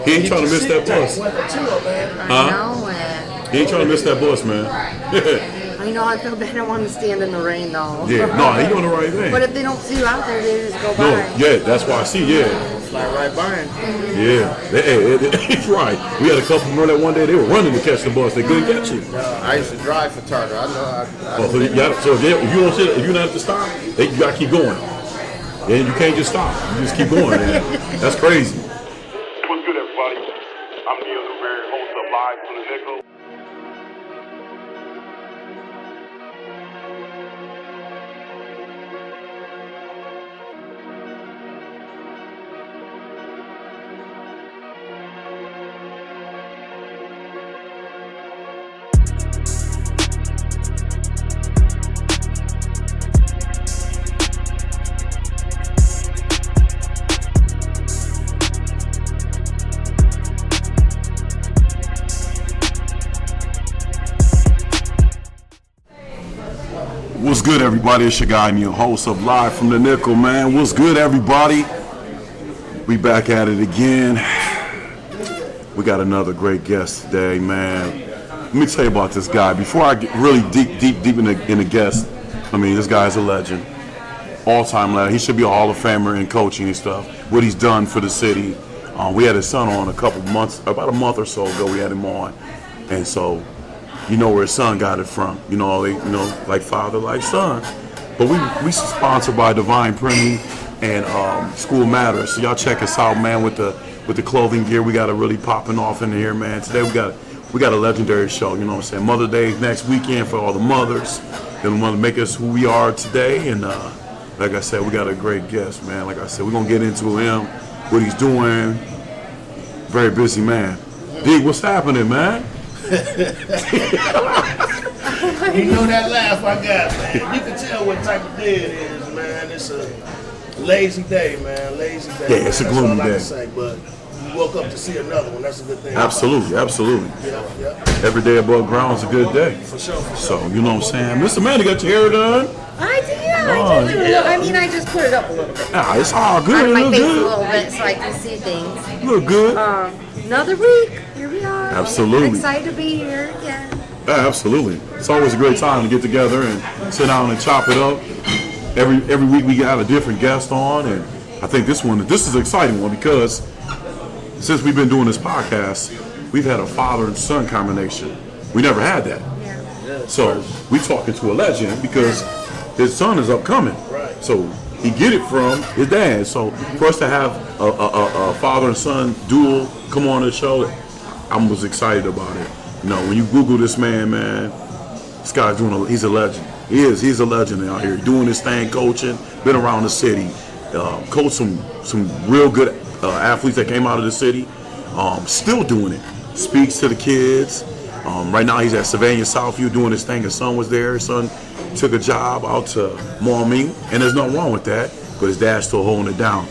He ain't trying to miss that bus. I know it. He ain't trying to miss that bus, man. I know, I feel bad. I want to stand in the rain, though. Yeah, no, he doing the right thing. But if they don't see you out there, they just go by. No, yeah, that's why I see, yeah. Fly right by him. Yeah, he's right. We had a couple run that one day. They were running to catch the bus. They couldn't catch it. I used to drive for Tartar. I know. So if you don't sit, if you don't have to stop, you gotta keep going. And you can't just stop. You just keep going, man. That's crazy. What's good, everybody? I'm Neal, Newberry, host of Live from the Nickel. What's good, everybody? It's your guy Neal, host of Live from the Nickel, man. What's good, everybody? We back at it again. We got another great guest today, man. Let me tell you about this guy. Before I get really deep in the guest, I mean, this guy's a legend. All-time legend. He should be a Hall of Famer in coaching and stuff. What he's done for the city. We had his son on about a month or so ago. We had him on. And so, you know where his son got it from. You know, like father, like son. But we sponsored by Divine Printing and School Matters. So y'all check us out, man, with the clothing gear. We got it really popping off in here, man. Today we got a legendary show, you know what I'm saying? Mother Day is next weekend for all the mothers. They want to make us who we are today. And like I said, we got a great guest, man. Like I said, we're going to get into him, what he's doing. Very busy man. D, what's happening, man? You know that laugh I got, man. You can tell what type of day it is, man. It's a lazy day, man. Lazy day. Yeah, it's a gloomy day. That's all I can say, but you woke up to see another one. That's a good thing. Absolutely. Yeah. Every day above ground is a good day. For sure. So, you know what I'm saying? Mr. Man, you got your hair done? I did, I mean, I just put it up a little bit. Nah, it's all good. On my It look face a good. little bit so I can see things. You look good. Another week. Here we are. Absolutely. Excited to be here again. Yeah, absolutely. It's always a great time to get together and sit down and chop it up. Every week we got a different guest on, and I think this is an exciting one because since we've been doing this podcast, we've had a father and son combination. We never had that. Yeah. So we talking to a legend because his son is upcoming. Right. So he get it from his dad. So for us to have a father and son duel come on the show, I was excited about it. You know, when you Google this man, this guy's he's a legend. He's a legend out here doing his thing, coaching, been around the city, coached some real good athletes that came out of the city, still doing it. Speaks to the kids. Right now he's at Savannah Southview doing his thing. His son was there. His son took a job out to Maumee, and there's nothing wrong with that, but his dad's still holding it down.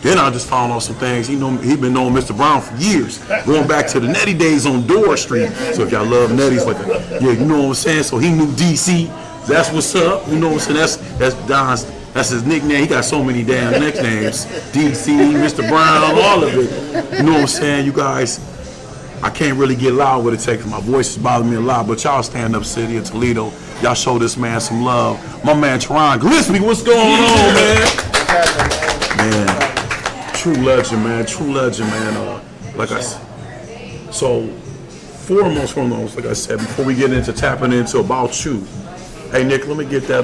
Then I just found out some things. He been knowing Mr. Brown for years, going back to the Nettie days on Door Street. So if y'all love Nettie's, you know what I'm saying? So he knew DC. That's what's up. You know what I'm saying? That's Don's. That's his nickname. He got so many damn nicknames. DC, Mr. Brown, all of it. You know what I'm saying? You guys, I can't really get loud with it because my voice is bothering me a lot. But y'all stand up city of Toledo. Y'all show this man some love. My man Terron Gillespie, what's going on, man? Man. True legend, man. Like I said, so foremost, like I said, before we get into tapping into about you, hey Nick, let me get that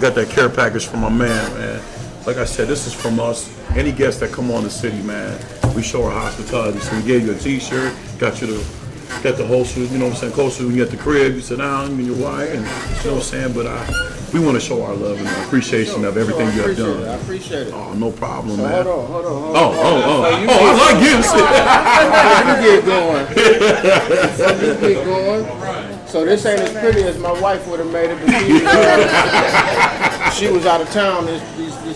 got that care package from my man. Like I said, this is from us. Any guests that come on the city, man, we show our hospitality. So we gave you a T-shirt, got the holster, you know what I'm saying, closer when you get the crib, you sit down, you and your wife, and you know what I'm saying. But we want to show our love and appreciation of everything you have done. I appreciate it. Oh, no problem, So man. hold on. I like gifts. Before you get going. So this ain't as pretty as my wife would have made it. She was out of town this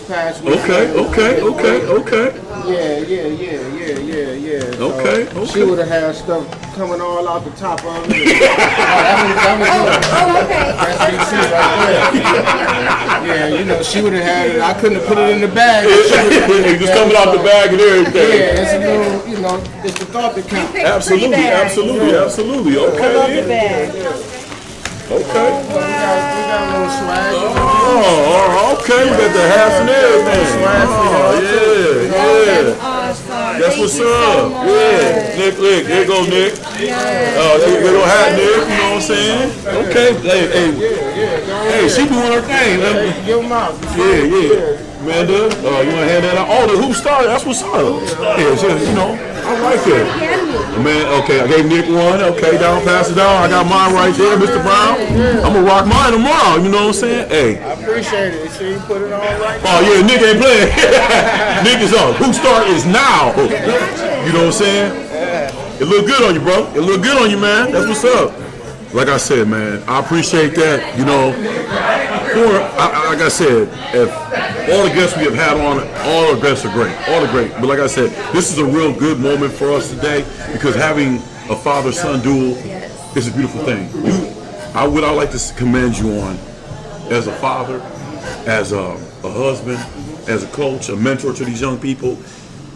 past week. Okay. Yeah. So Okay. She would have had stuff coming all out the top of it. Yeah, you know, she would have had it. I couldn't have put it in the bag. Just coming out the bag and everything. Yeah, it's a little, you know, it's the thought that counts. Absolutely. Okay. Okay. We got a little swag. Oh, okay. We got the hats and everything. Yeah. That's what's up. Yeah. Nick, there go Nick. There go hat, Nick. You know what I'm saying? Okay. Hey, she doing her thing. Give them out. Yeah. Amanda, you want to hand that out? Oh, the hoop star. That's what's up. Yeah, you know, I like it. Man, okay, I gave Nick one. Okay, down, pass it down. I got mine right there, Mr. Brown. I'm going to rock mine tomorrow. You know what I'm saying? Hey. I appreciate it. See, you put it on right now. Oh, yeah, Nick ain't playing. Nick is on. Hoop star is now. You know what I'm saying? It look good on you, bro. It look good on you, man. That's what's up. Like I said, man, I appreciate that. You know, like I said, if all the guests we have had on, all the guests are great. All are great. But like I said, this is a real good moment for us today because having a father-son duel is a beautiful thing. What I like to commend you on as a father, as a husband, as a coach, a mentor to these young people.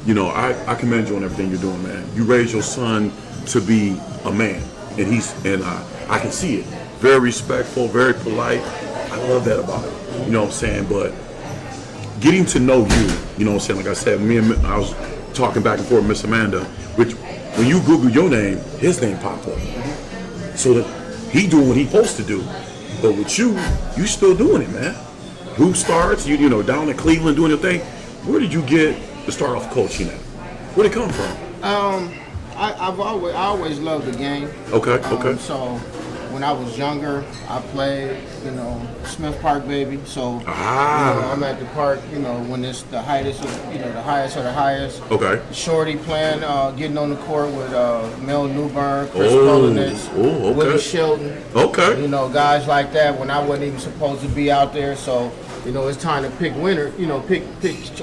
You know, I commend you on everything you're doing, man. You raised your son to be a man, and I can see it. Very respectful, very polite. I love that about it. You know what I'm saying? But getting to know you know what I'm saying? Like I said, I was talking back and forth with Miss Amanda, which when you Google your name, his name popped up. So that he doing what he supposed to do. But with you still doing it, man. Who starts? You know, down in Cleveland doing your thing. Where did you get to start off coaching at? Where'd it come from? I always loved the game. Okay. So when I was younger, I played, you know, Smith Park, baby. So you know, I'm at the park, you know, when it's the highest of the highest. Okay. Shorty playing, getting on the court with Mel Newberry, Chris Polinitz, Willie Shelton. Okay. You know, guys like that when I wasn't even supposed to be out there. So, you know, it's time to pick winner. You know,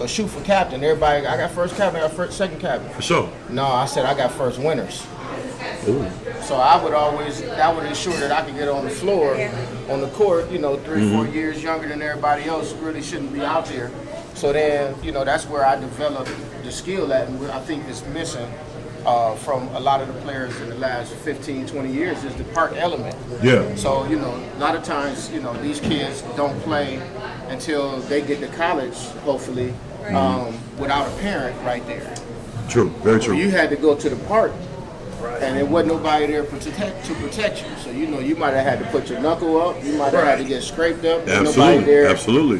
shoot for captain. Everybody, I got first captain, I got second captain. For sure. No, I said I got first winners. Ooh. So that would ensure that I could get on the floor, on the court, you know, 3-4 years younger than everybody else, really shouldn't be out there. So then, you know, that's where I developed the skill at, and I think it's missing from a lot of the players in the last 15, 20 years is the park element. Yeah. So, you know, a lot of times, you know, these kids don't play until they get to college, hopefully, without a parent right there. True, very true. You had to go to the park. And there wasn't nobody there to protect you. So, you know, you might have had to put your knuckle up. You might have had to get scraped up. Nobody there,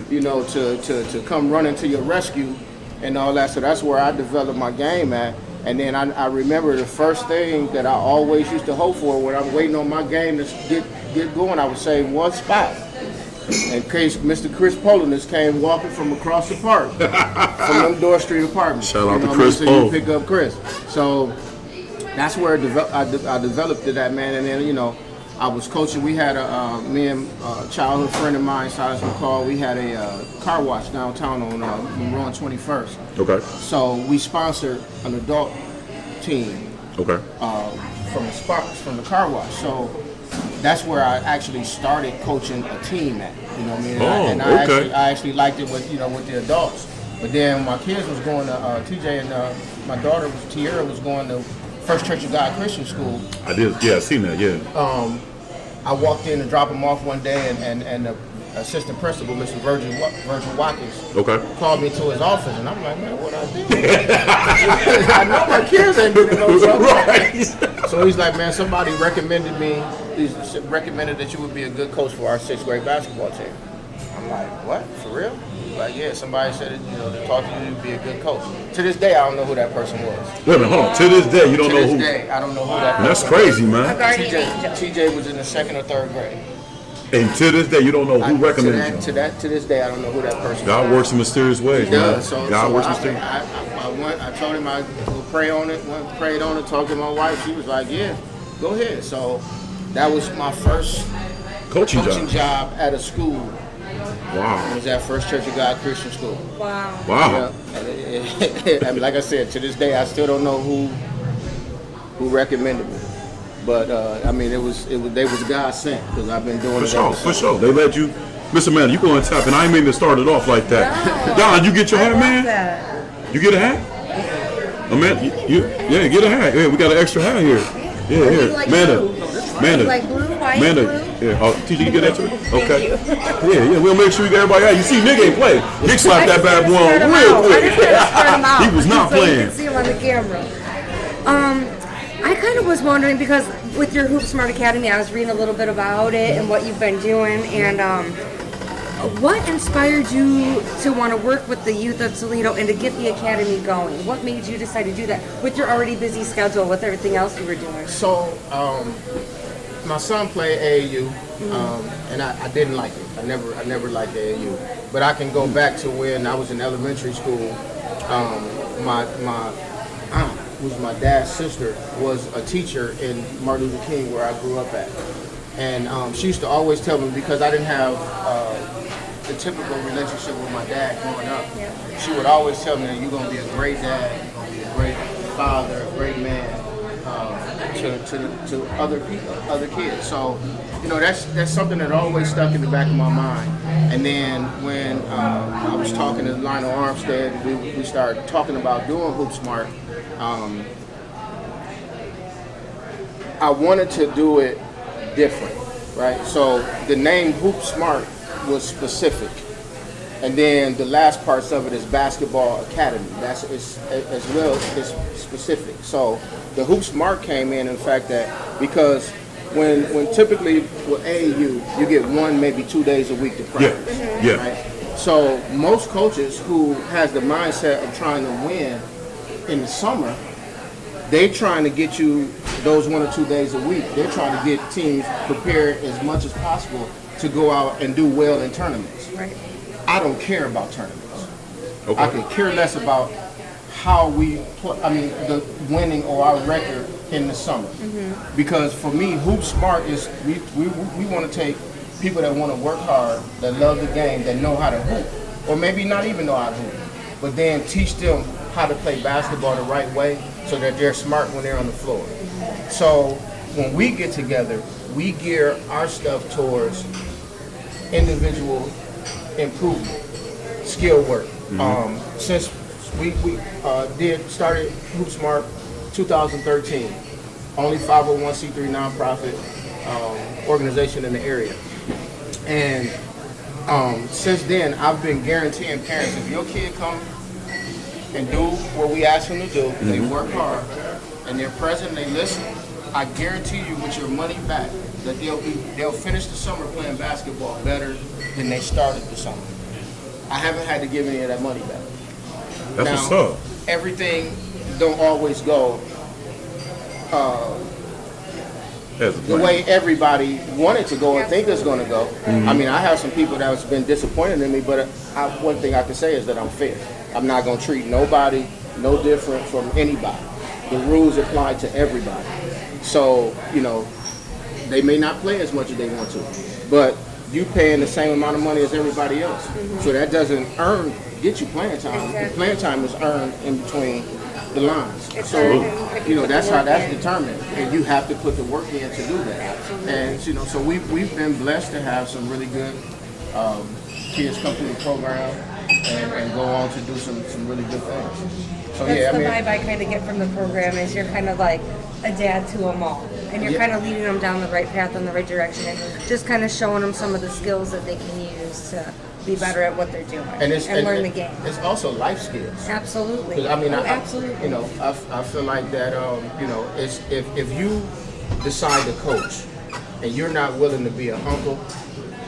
you know, to come running to your rescue and all that. So that's where I developed my game at. And then I remember the first thing that I always used to hope for when I'm waiting on my game to get going, I would say one spot. In case Mr. Chris Polinitz came walking from across the park, from them Door Street apartments. Shout out to Chris So you pick up Chris. So that's where I developed it at, man. And then, you know, I was coaching. We had me and a childhood friend of mine, Silas McCall, we had a car wash downtown on Monroe and 21st. Okay. So we sponsored an adult team. Okay. From the car wash. So that's where I actually started coaching a team at. You know what I mean? I actually liked it with the adults. But then my kids was going to TJ and my daughter Tierra was going to First Church of God Christian School. I did, yeah, I seen that, yeah. I walked in to drop him off one day, and the assistant principal, Mr. Virgil Watkins, called me to his office, and I'm like, man, what I did? I know my kids ain't been in no trouble. Right. So he's like, man, somebody recommended that you would be a good coach for our 6th grade basketball team. I'm like, what? For real? Like, yeah, somebody said it, to talk to you, you'd be a good coach. To this day, I don't know who that person was. Wait a minute, hold on. To this day, you don't know who? To this day, I don't know who that person was. That's crazy, man. TJ was in the 2nd or 3rd grade. And to this day, you don't know who recommended you? To this day, I don't know who that person was. God works in mysterious ways, man. God works in mysterious ways. I told him I would pray on it, prayed on it, talked to my wife. She was like, yeah, go ahead. So that was my first coaching job at a school It was at First Church of God Christian School. Wow. Wow. Yeah. I mean, like I said, to this day, I still don't know who recommended me. But I mean, they was God sent because I've been doing it. For sure. They let you, Mr. Man. You go on top, and I ain't mean to start it off like that. Don, you get your hat, man? You get a hat? Man, get a hat. Yeah, we got an extra hat here. Yeah, here. Like Manda. Like blue, white, Manda. blue? Yeah. Oh, TJ, you get that too? Okay. Yeah. We'll make sure you get everybody out. You see, Nick ain't play. Nick slapped that bad boy on real quick. He was not playing. You can see him on the camera. I kind of was wondering because with your Hoop Smart Academy, I was reading a little bit about it and what you've been doing, and what inspired you to want to work with the youth of Toledo and to get the academy going? What made you decide to do that with your already busy schedule with everything else you were doing? So, my son played AAU, and I didn't like it. I never liked AAU. But I can go back to when I was in elementary school. My aunt, who's my dad's sister, was a teacher in Martin Luther King, where I grew up at. And she used to always tell me, because I didn't have the typical relationship with my dad growing up, she would always tell me that you're going to be a great dad, you're going to be a great father, a great man to other people, other kids. So, that's something that always stuck in the back of my mind. And then when I was talking to Lionel Armstead, we started talking about doing Hoop Smart. I wanted to do it different, right? So the name Hoop Smart was specific, and then the last parts of it is Basketball Academy. That's as well as specific. So the Hoop Smart came in the fact that because when typically with AAU you get 1 maybe 2 days a week to practice. Yeah. Right? So most coaches who has the mindset of trying to win in the summer, they trying to get you those 1 or 2 days a week. They're trying to get teams prepared as much as possible to go out and do well in tournaments. Right. I don't care about tournaments. Okay. I could care less about how we the winning or our record in the summer. Because for me, Hoop Smart is we want to take people that want to work hard, that love the game, that know how to hoop, or maybe not even know how to hoop, but then teach them how to play basketball the right way so that they're smart when they're on the floor. So when we get together, we gear our stuff towards individual improvement, skill work. Since we started Hoop Smart 2013, only 501c3 nonprofit organization in the area. And since then, I've been guaranteeing parents, if your kid come and do what we ask them to do, they work hard, and they're present, they listen, I guarantee you with your money back that they'll finish the summer playing basketball better than they started the summer. I haven't had to give any of that money back. That's what's up. Everything don't always go the way everybody wanted to go and think it's going to go. I mean, I have some people that's been disappointed in me, but one thing I can say is that I'm fair. I'm not going to treat nobody no different from anybody. The rules apply to everybody. So, they may not play as much as they want to, but you paying the same amount of money as everybody else. So that doesn't get you playing time. The playing time is earned in between the lines. So, that's how that's determined. And you have to put the work in to do that. And, so we've been blessed to have some really good kids come through the program and go on to do some really good things. So, That's the vibe I kind of get from the program is you're kind of like a dad to them all. And you're kind of leading them down the right path in the right direction and just kind of showing them some of the skills that they can use to be better at what they're doing and learn the game. It's also life skills. Absolutely. Absolutely. I feel like that, it's, if you decide to coach and you're not willing to be an uncle,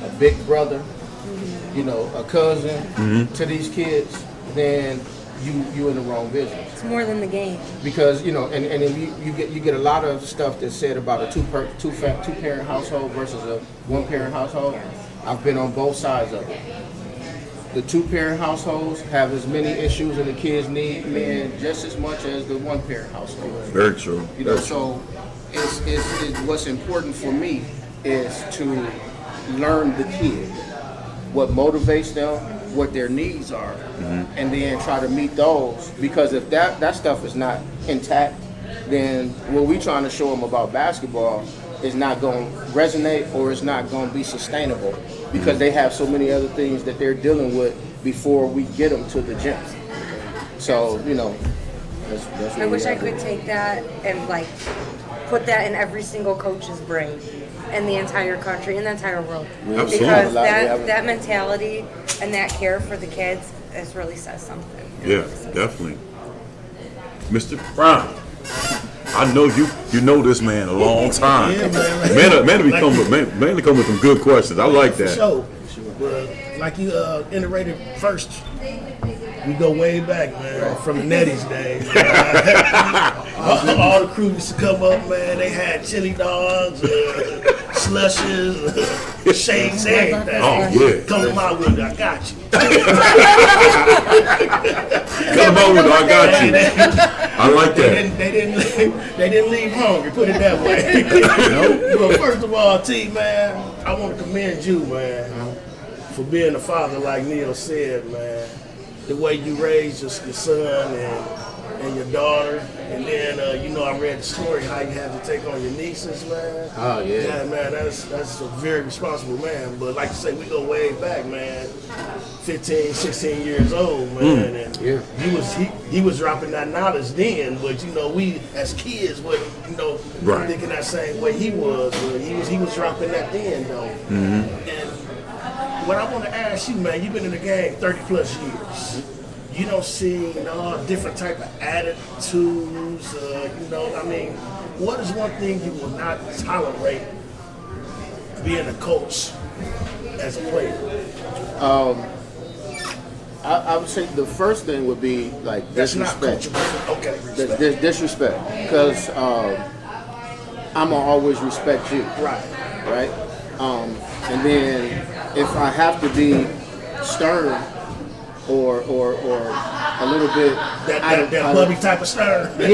a big brother, a cousin to these kids, then you in the wrong business. It's more than the game. Because and you get a lot of stuff that's said about a two parent household versus a one parent household. Yes. I've been on both sides of it. The 2-parent households have as many issues and the kids need men just as much as the 1-parent household. Very true. So it's what's important for me is to learn the kid. what motivates them, what their needs are, and then try to meet those. Because if that stuff is not intact, then what we trying to show them about basketball is not going to resonate, or it's not going to be sustainable, because they have so many other things that they're dealing with before we get them to the gym. So, you know, that's I wish I could take that and like put that in every single coach's brain in the entire country, in the entire world. Absolutely. Because that mentality and that care for the kids is really says something. Yeah, definitely. Mr. Brown, I know you know this man a long time. Yeah, man. Man come with some good questions. I like that. So, like you iterated first, we go way back, man, from the Netties days. All the crew used to come up, man. They had chili dogs, slushes, shakes, everything. Oh, yeah. Come to my window, I got you. Come on, I got you. I like that. They didn't leave hungry, put it that way. Well, first of all, T, man, I want to commend you, man, for being a father, like Neal said, man. The way you raised your son and your daughter, and then I read the story how you had to take on your nieces, man. Oh yeah. Yeah, man, that's a very responsible man. But like you say, we go way back, man. 15, 16 years old, man, and he was dropping that knowledge then. But we as kids, Right. thinking that same way he was. But he was dropping that then, though. And what I want to ask you, man, you've been in the game 30 plus years. You don't see different type of attitudes. What is one thing you will not tolerate being a coach as a player? I would say the first thing would be like That's not disrespect. coachable. Okay, respect. Disrespect, because I'm gonna always respect you. Right. And then if I have to be stern or a little bit That bubby type of stern. So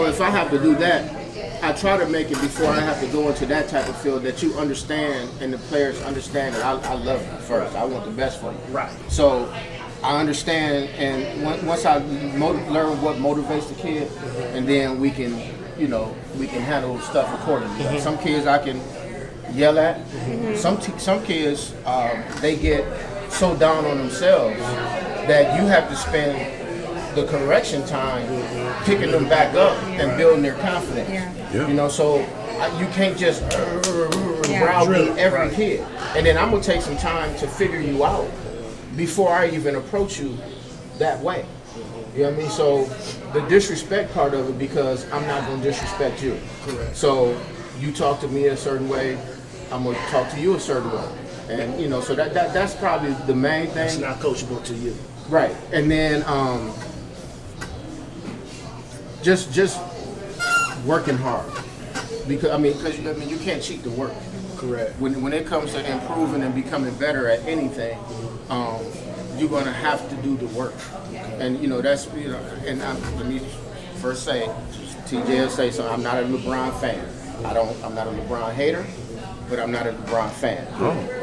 if I have to do that, I try to make it before I have to go into that type of field that you understand and the players understand that I love you first. I want the best for you. Right. So I understand, and once I learn what motivates the kid, and then we can handle stuff accordingly. Like some kids I can yell at. Some kids they get so down on themselves that you have to spend the correction time picking them back up and building their confidence. Yeah. So you can't just browbeat every kid. And then I'm gonna take some time to figure you out before I even approach you that way. You know what I mean? So the disrespect part of it, because I'm not gonna disrespect you. Correct. So you talk to me a certain way, I'm gonna talk to you a certain way. And so that's probably the main thing. It's not coachable to you. Right. And then just working hard. Because you can't cheat the work. Correct. When it comes to improving and becoming better at anything, you're gonna have to do the work. And that's and let me first say, TJ will say so. I'm not a LeBron fan. I'm not a LeBron hater, but I'm not a LeBron fan.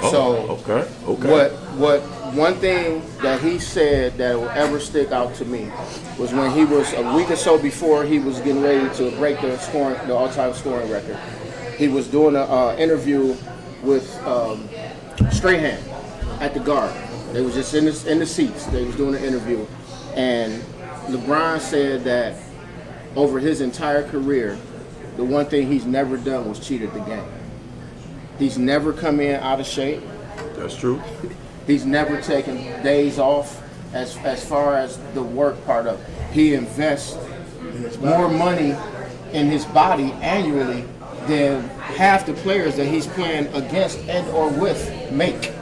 Okay. What one thing that he said that will ever stick out to me was when he was a week or so before he was getting ready to break the all-time scoring record. He was doing an interview with Strahan at the Garden. They was just in the seats. They was doing an interview, and LeBron said that over his entire career, the one thing he's never done was cheated the game. He's never come in out of shape. That's true. He's never taken days off as far as the work part of it. He invests more money in his body annually than half the players that he's playing against and or with make.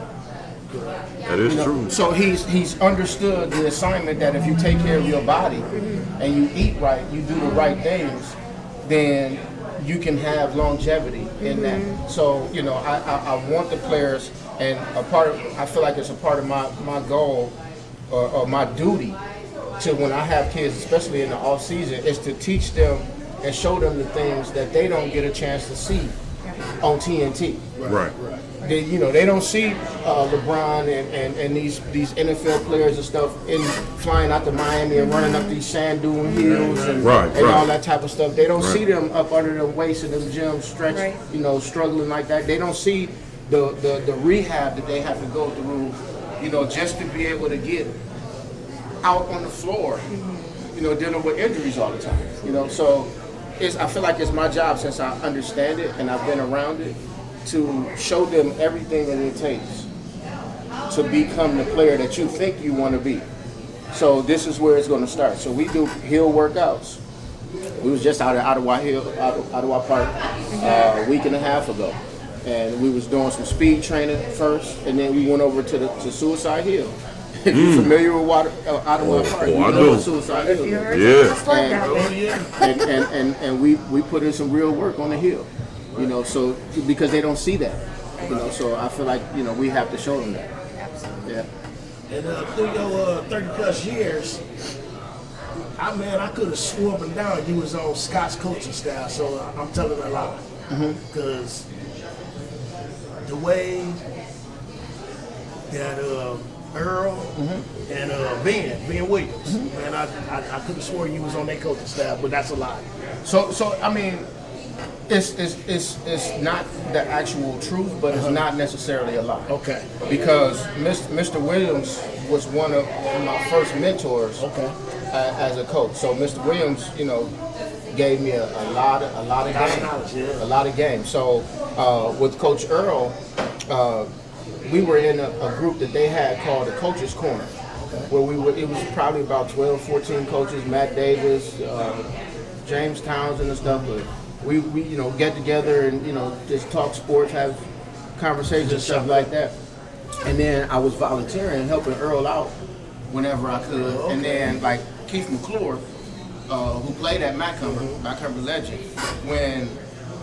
That is true. So he's understood the assignment that if you take care of your body and you eat right, you do the right things, then you can have longevity in that. So I want the players, and I feel like it's a part of my goal or my duty to, when I have kids, especially in the off season, is to teach them and show them the things that they don't get a chance to see on TNT. Right. they don't see LeBron and these NFL players and stuff flying out to Miami and running up these sand dune hills and all that type of stuff. They don't see them up under the waist in them gyms stretched, struggling like that. They don't see the rehab that they have to go through, just to be able to get out on the floor, dealing with injuries all the time. So I feel like it's my job, since I understand it and I've been around it, to show them everything that it takes to become the player that you think you want to be. So this is where it's going to start. So we do hill workouts. We was just out at Ottawa Park a week and a half ago, and we was doing some speed training first, and then we went over to Suicide Hill. If you're familiar with Ottawa Park, you know what Suicide Hill is. And we put in some real work on the hill. So because they don't see that, so I feel like, we have to show them that. Absolutely. Yeah. And through your 30 plus years, I could have swore up and down you was on Scott's coaching staff, so I'm telling a lie. Because the way that Earl and Ben Williams, man, I could have sworn you was on their coaching staff, but that's a lie. So I mean, it's not the actual truth, but it's not necessarily a lie. Okay. Because Mr. Williams was one of my first mentors. Okay. As a coach. So Mr. Williams, gave me a lot of games. A lot of games. So with Coach Earl, we were in a group that they had called the Coaches Corner, where it was probably about 12, 14 coaches, Matt Davis, James Townsend and stuff, but we get together and, just talk sports, have conversations and stuff like that. And then I was volunteering, helping Earl out whenever I could. Okay. And then like Keith McClure, who played at Macomber Legend, when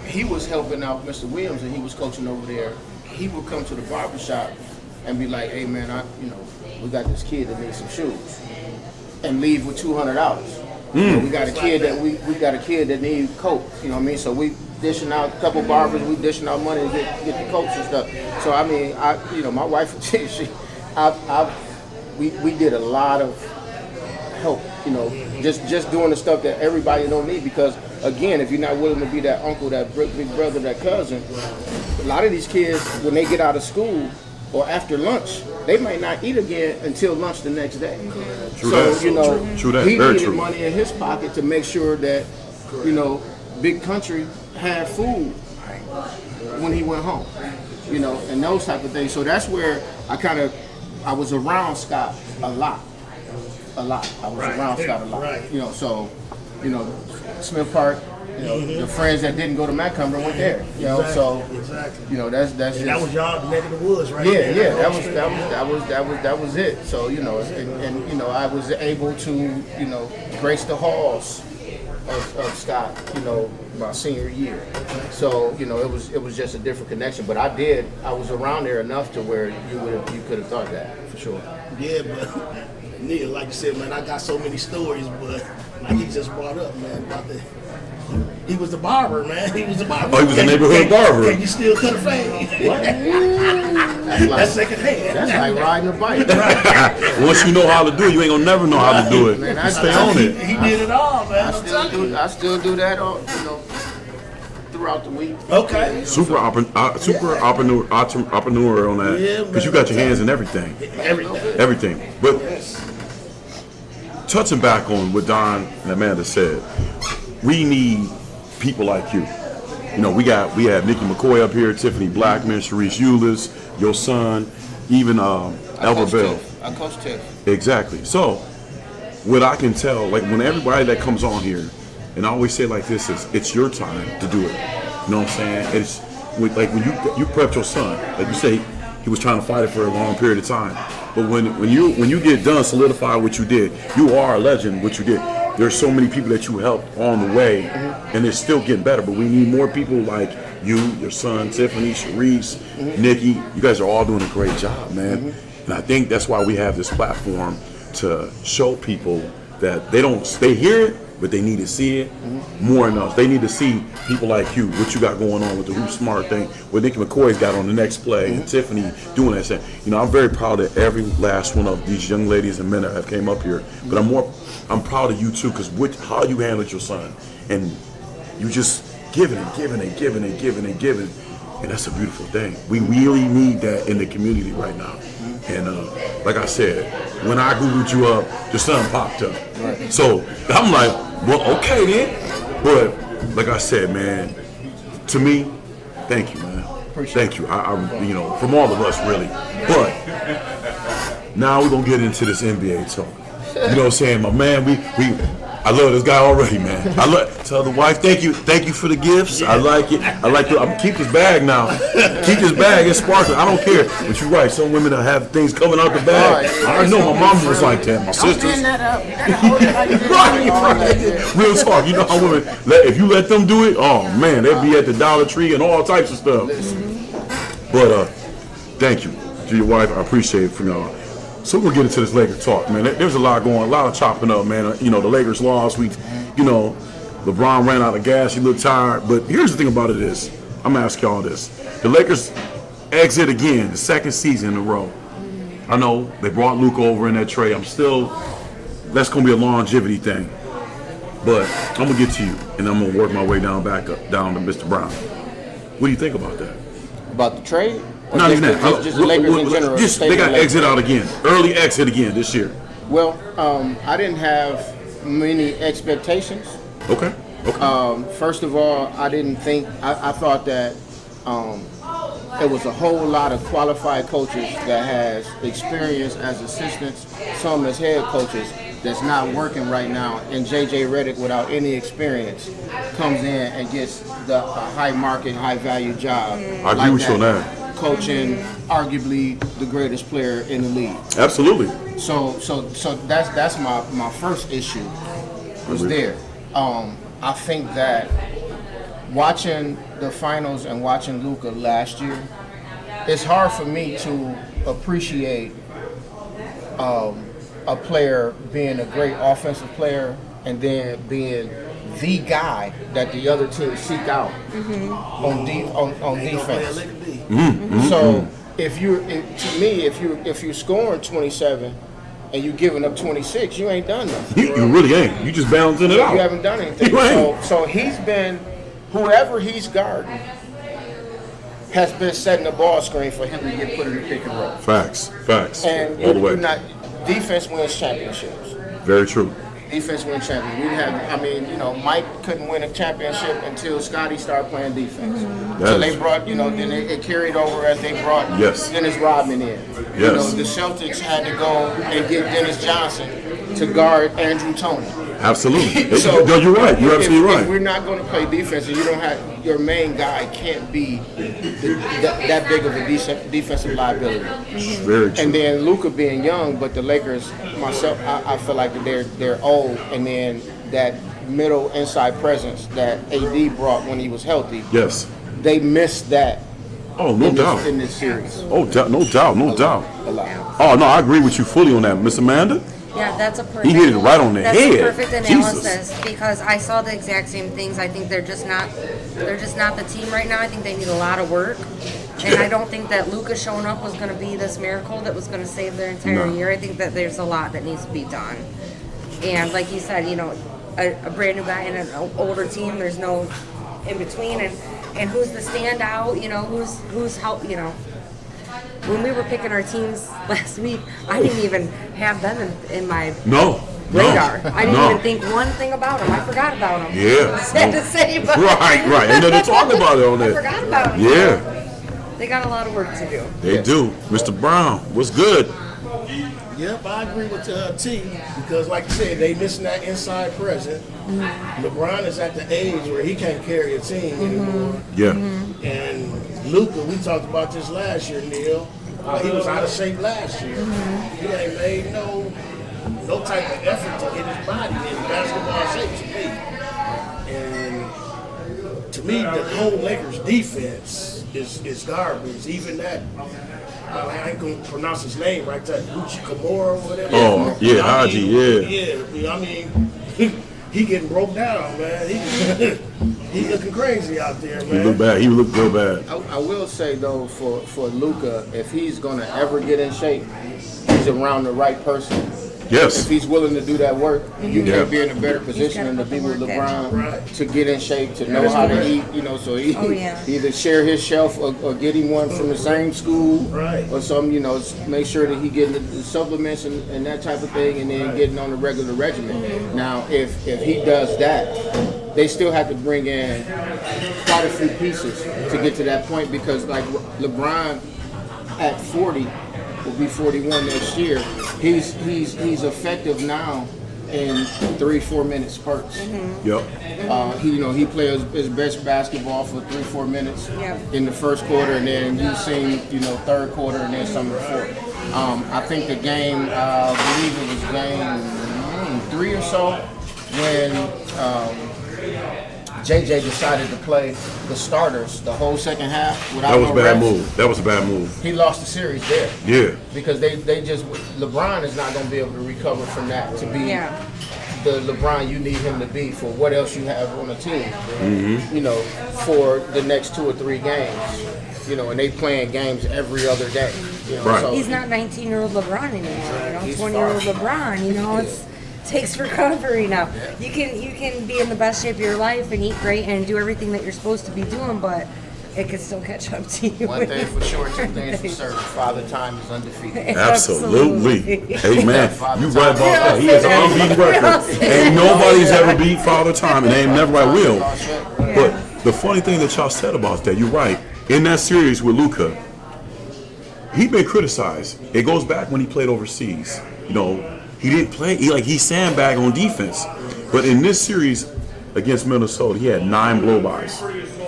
he was helping out Mr. Williams and he was coaching over there, he would come to the barbershop and be like, hey man, we got this kid that needs some shoes, and leave with $200. We got a kid that needs coat. You know what I mean? So we dishing out a couple barbers, we dishing out money to get the coats and stuff. So I mean, my wife, we did a lot of help. Just doing the stuff that everybody don't need, because again, if you're not willing to be that uncle, that big brother, that cousin, a lot of these kids, when they get out of school or after lunch, they might not eat again until lunch the next day. True So, that. He Very needed true. money in his pocket to make sure that, Big Country had food when he went home, and those type of things. So that's where I was around Scott a lot. I was around Scott a lot. Right. So, Smith Park, the friends that didn't go to Macomber went there. Exactly. So that's and just, that was y'all neck of the woods, right? Yeah, that was it. So and I was able to grace the halls of Scott, my senior year. So it was just a different connection. But I was around there enough to where you could have thought that for sure. Yeah, but Neal, like you said, man, I got so many stories, but like he just brought up, man, he was the barber, man. He was the barber. Oh, he was the neighborhood barber. And you still could have fade. That's second hand. That's like riding a bike. Right. Once you know how to do it, you ain't gonna never know how to do it. Man, stay on it. He did it all, man. I still do that, throughout the week. Okay. Super entrepreneur on that, because you got your hands in everything. Everything. But touching back on what Don and Amanda said, we need people like you. We have Nikki McCoy up here, Tiffany Blackman, Sharice Eulis, your son, even Elver Bell. I coach Tiff. Exactly. So, what I can tell, like when everybody that comes on here, and I always say like this, is it's your time to do it. You know what I'm saying? It's like when you prepped your son, like you say, he was trying to fight it for a long period of time. But when you get done, solidify what you did. You are a legend. What you did. There's so many people that you helped on the way, and it's still getting better. But we need more people like you, your son, Tiffany, Sharice, Nikki. You guys are all doing a great job, man. And I think that's why we have this platform to show people that they hear it, but but they need to see it more than us. They need to see people like you, what you got going on with the Hoop Smart thing, what Nicky McCoy's got on the next play, and Tiffany doing that thing. You know, I'm very proud of every last one of these young ladies and men that have came up here, but I'm proud of you too, because how you handled your son, and you just giving and giving and giving and giving and giving, and that's a beautiful thing. We really need that in the community right now. And like I said, when I Googled you up, your son popped up. Right. So I'm like, well, okay then. But like I said, man, to me, thank you, man. Thank you. I you know, from all of us, really. But now we're gonna get into this NBA talk. You know what I'm saying, my man? I love this guy already, man. Tell the wife, thank you for the gifts. I like it. I'm keep this bag now. Keep this bag. It's sparkling. I don't care. But you're right. Some women that have things coming out the bag. I know my mom was like that. My sisters. Right. Real talk. You know how women, if you let them do it, oh man, they'd be at the Dollar Tree and all types of stuff. But thank you to your wife. I appreciate it from y'all. So we're gonna get into this Lakers talk, man. There's a lot of chopping up, man. You know, the Lakers lost. LeBron ran out of gas. He looked tired. But here's the thing about it is, I'm gonna ask y'all this: the Lakers exit again, the second season in a row. I know they brought Luka over in that trade. That's gonna be a longevity thing. But I'm gonna get to you, and I'm gonna work my way down to Mr. Brown. What do you think about that? About the trade? Not even that. Just the Lakers in general. They got exit out again. Early exit again this year. Well, I didn't have many expectations. Okay. First of all, I thought that it was a whole lot of qualified coaches that has experience as assistants, some as head coaches, that's not working right now, and JJ Redick, without any experience, comes in and gets the high market, high value job. I agree with you on that. Coaching arguably the greatest player in the league. Absolutely. So that's my first issue was there. I think that watching the finals and watching Luka last year, it's hard for me to appreciate a player being a great offensive player and then being the guy that the other teams seek out on defense. So if you're scoring 27 and you're giving up 26, you ain't done nothing. You really ain't. You just balancing it out. You haven't done anything. So he's been, whoever he's guarding has been setting the ball screen for him to get put in the pick and roll. Facts. And all the way. Defense wins championships. Very true. Defense wins championships. Mike couldn't win a championship until Scotty started playing defense. So they brought, then it carried over as they brought Dennis Rodman in. Yes. The Celtics had to go and get Dennis Johnson to guard Andrew Toney. Absolutely. No, you're right. You're absolutely right. If we're not going to play defense and you don't have your main guy can't be that big of a defensive liability. Very true. And then Luka being young, but the Lakers, I feel like that they're old, and then that middle inside presence that AD brought when he was healthy. Yes. They missed that. Oh, no doubt. In this series. Oh, no doubt. A lot. Oh, no, I agree with you fully on that, Miss Amanda. Yeah, that's a perfect. He hit it right on the head. That's a perfect analysis Jesus. because I saw the exact same things. I think they're just not the team right now. I think they need a lot of work, and I don't think that Luka showing up was going to be this miracle that was going to save their entire year. I think that there's a lot that needs to be done, and like you said, a brand new guy and an older team. There's no in between, and who's the standout? Who's help? When we were picking our teams last week, I didn't even have them in my radar. I didn't even think one thing about them. I forgot about them. Yeah. Sad to say, but right. Ain't nothing to talk about it on that. I forgot about them. Yeah. They got a lot of work to do. They do. Mr. Brown, what's good? Yep, I agree with T because, like you said, they missing that inside presence. LeBron is at the age where he can't carry a team anymore. Yeah. And Luka, we talked about this last year, Neal. He was out of shape last year. He ain't made no type of effort to get his body in basketball shape to me. And to me, the whole Lakers defense is garbage. Even that. I ain't gonna pronounce his name right there, Gucci Kamora or whatever. Oh, yeah, Haji, yeah. Yeah, I mean, he getting broke down, man. He looking crazy out there, man. He look bad. He look real bad. I will say though, for Luka, if he's gonna ever get in shape, he's around the right person. Yes. If he's willing to do that work, you can't be in a better position than to be with LeBron to get in shape, to know how to eat, so he either share his shelf or get him one from the same school or something, make sure that he getting the supplements and that type of thing, and then getting on the regular regimen. Now, if he does that, they still have to bring in quite a few pieces to get to that point, because like LeBron at 40 will be 41 next year. He's effective now in 3-4 minute spurts. Yep. He plays his best basketball for 3-4 minutes in the first quarter, and then you've seen third quarter and then some of the fourth. I think the game, I believe it was game 3 or so, when JJ decided to play the starters the whole second half without That was a bad reps. move. That was a bad move. He lost the series there. Yeah. Because they just LeBron is not going to be able to recover from that to be the LeBron you need him to be for what else you have on the team. For the next 2 or 3 games. And they playing games every other day. Right. So He's not 19-year-old LeBron anymore. 20-year-old LeBron. It takes recovery now. You can be in the best shape of your life and eat great and do everything that you're supposed to be doing, but it can still catch up to you. One thing for sure, 2 things for certain. Father Time is undefeated. Absolutely. Hey man, you right about that. He has an unbeaten record. Ain't nobody's ever beat Father Time, and they ain't never I will. But the funny thing that y'all said about that, you're right. In that series with Luka, he been criticized. It goes back when he played overseas. He didn't play. He sandbagged on defense. But in this series against Minnesota, he had 9 blow-bys.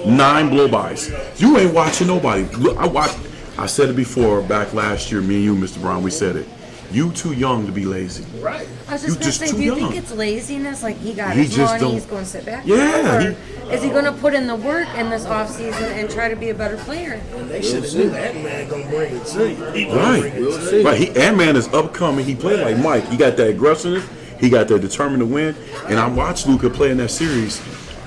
9 blow-bys. You ain't watching nobody. Look, I said it before back last year, me and you, Mr. Brown, we said it. You too young to be lazy. Right. I was just going to say, do you think it's laziness? Like he got He his just money, don't- he's going to sit back? Yeah, Or is he going to put in the work in this offseason and try to be a better player? And they should have knew that man gonna bring it to you. He gonna bring it to you. Right. Ant-Man is upcoming. He played like Mike. He got that aggressiveness. He got that determined to win. And I watched Luka play in that series.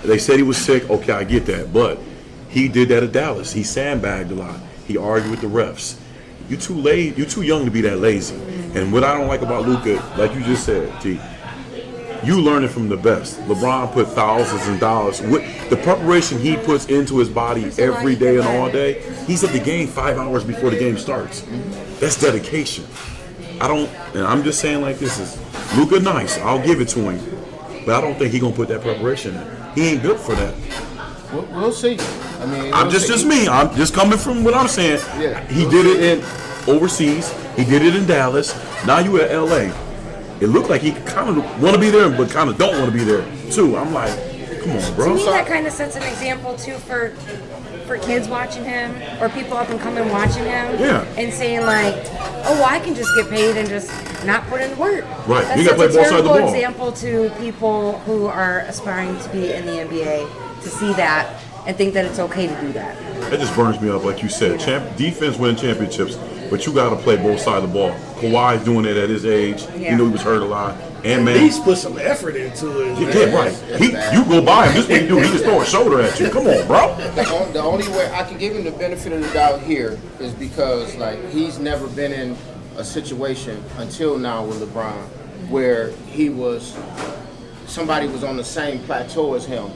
They said he was sick. Okay, I get that. But he did that at Dallas. He sandbagged a lot. He argued with the refs. You too late. You're too young to be that lazy. And what I don't like about Luka, like you just said, T, you learn it from the best. LeBron put thousands of dollars. The preparation he puts into his body every day and all day, he's at the game 5 hours before the game starts. That's dedication. And I'm just saying like this is, Luka nice, I'll give it to him. But I don't think he's going to put that preparation in. He ain't built for that. We'll see. I mean, I'm just me. I'm just coming from what I'm saying. Yeah. He did it in overseas. He did it in Dallas. Now you at LA. It looked like he kind of want to be there, but kind of don't want to be there too. I'm like, come on, bro. To me, that kind of sets an example too for kids watching him or people up and coming watching him, and saying like, oh, well, I can just get paid and just not put in the work. Right. That You got to play sets a both sides of the terrible ball. example to people who are aspiring to be in the NBA to see that and think that it's okay to do that. That just burns me up, like you said. Defense win championships, but you got to play both sides of the ball. Kawhi's doing it at his age. Yeah. You know he was hurt a lot. And man, At least put some effort into it. yeah, right. You go by him. This what he do. He just throw a shoulder at you. Come on, bro. The only way I can give him the benefit of the doubt here is because he's never been in a situation until now with LeBron where somebody was on the same plateau as him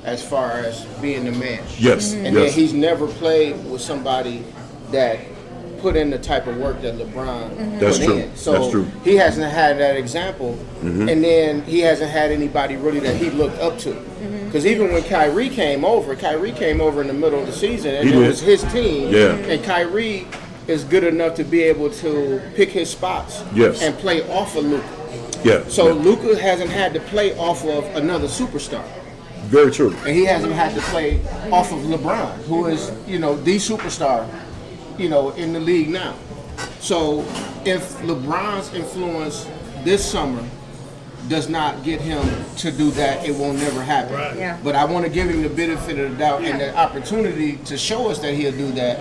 as far as being the man. Yes. And then he's never played with somebody that put in the type of work that LeBron That's put true. in. So That's true. he hasn't had that example, and then he hasn't had anybody really that he looked up to. Because even when Kyrie came over in the middle of the season, and it was his team, and Kyrie is good enough to be able to pick his spots and play off of Luka. Yeah. So Luka hasn't had to play off of another superstar. Very true. And he hasn't had to play off of LeBron, who is, the superstar, in the league now. So if LeBron's influence this summer does not get him to do that, it will never happen. Right. Yeah. But I want to give him the benefit of the doubt and the opportunity to show us that he'll do that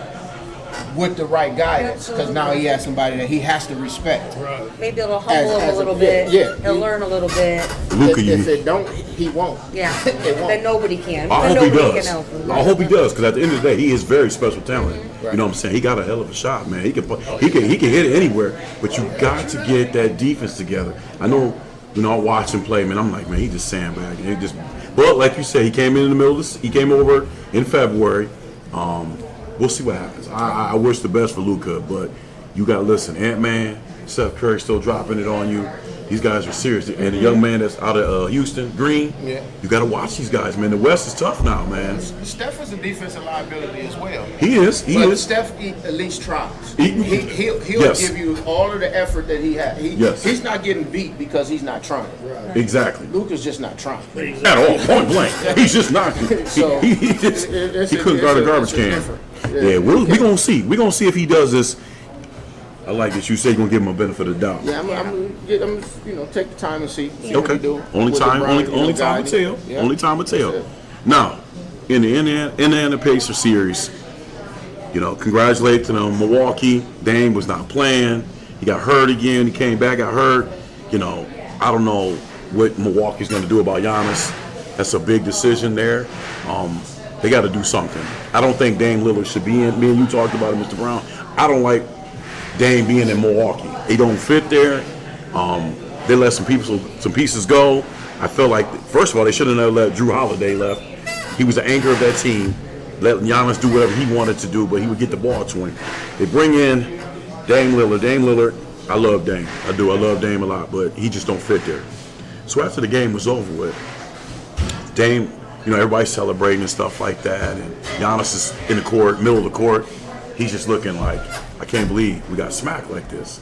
with the right guidance, because now he has somebody that he has to respect. Right. Maybe it'll humble him As a little a- bit. yeah. He'll learn a little bit. Luka, If it don't, he won't. Yeah. It won't. Then nobody can. I Then hope he nobody does. can help him. I hope he does, because at the end of the day, he is very special talent. Right. You know what I'm saying? He got a hell of a shot, man. He can hit it anywhere, but you got to get that defense together. I know, I watch him play, man. I'm like, man, he just sandbagging. But like you said, he came in the middle of this. He came over in February. We'll see what happens. I wish the best for Luka, but you got to listen. Ant-Man, Steph Curry still dropping it on you. These guys are serious. And the young man that's out of Houston, Green, you got to watch these guys, man. The West is tough now, man. Steph is a defensive liability as well. He is. But Steph at least tries. He'll give you all of the effort that he has. He's not getting beat because he's not trying. Right. Exactly. Luka's just not trying. At all, point blank. He's just not. So, he couldn't guard a garbage can. Yeah, we're gonna see. We're gonna see if he does this. I like that you say you're gonna give him a benefit of the doubt. Yeah, I'm gonna take the time and see Okay. what we do. Only with time. LeBron, Only time will tell. Yeah. Only time will tell. That's it. Now, in the Indiana Pacer series, congratulate to them. Milwaukee, Dame was not playing. He got hurt again. He came back, got hurt. I don't know what Milwaukee's going to do about Giannis. That's a big decision there. They got to do something. I don't think Dame Lillard should be in. Me and you talked about it, Mr. Brown. I don't like Dame being in Milwaukee. They don't fit there. They let some pieces go. I feel like, first of all, they should have never let Drew Holiday left. He was the anchor of that team. Let Giannis do whatever he wanted to do, but he would get the ball to him. They bring in Dame Lillard. I love Dame. I do. I love Dame a lot, but he just don't fit there. So after the game was over with, Dame, everybody's celebrating and stuff like that, and Giannis is in the court, middle of the court. He's just looking like, I can't believe we got smacked like this.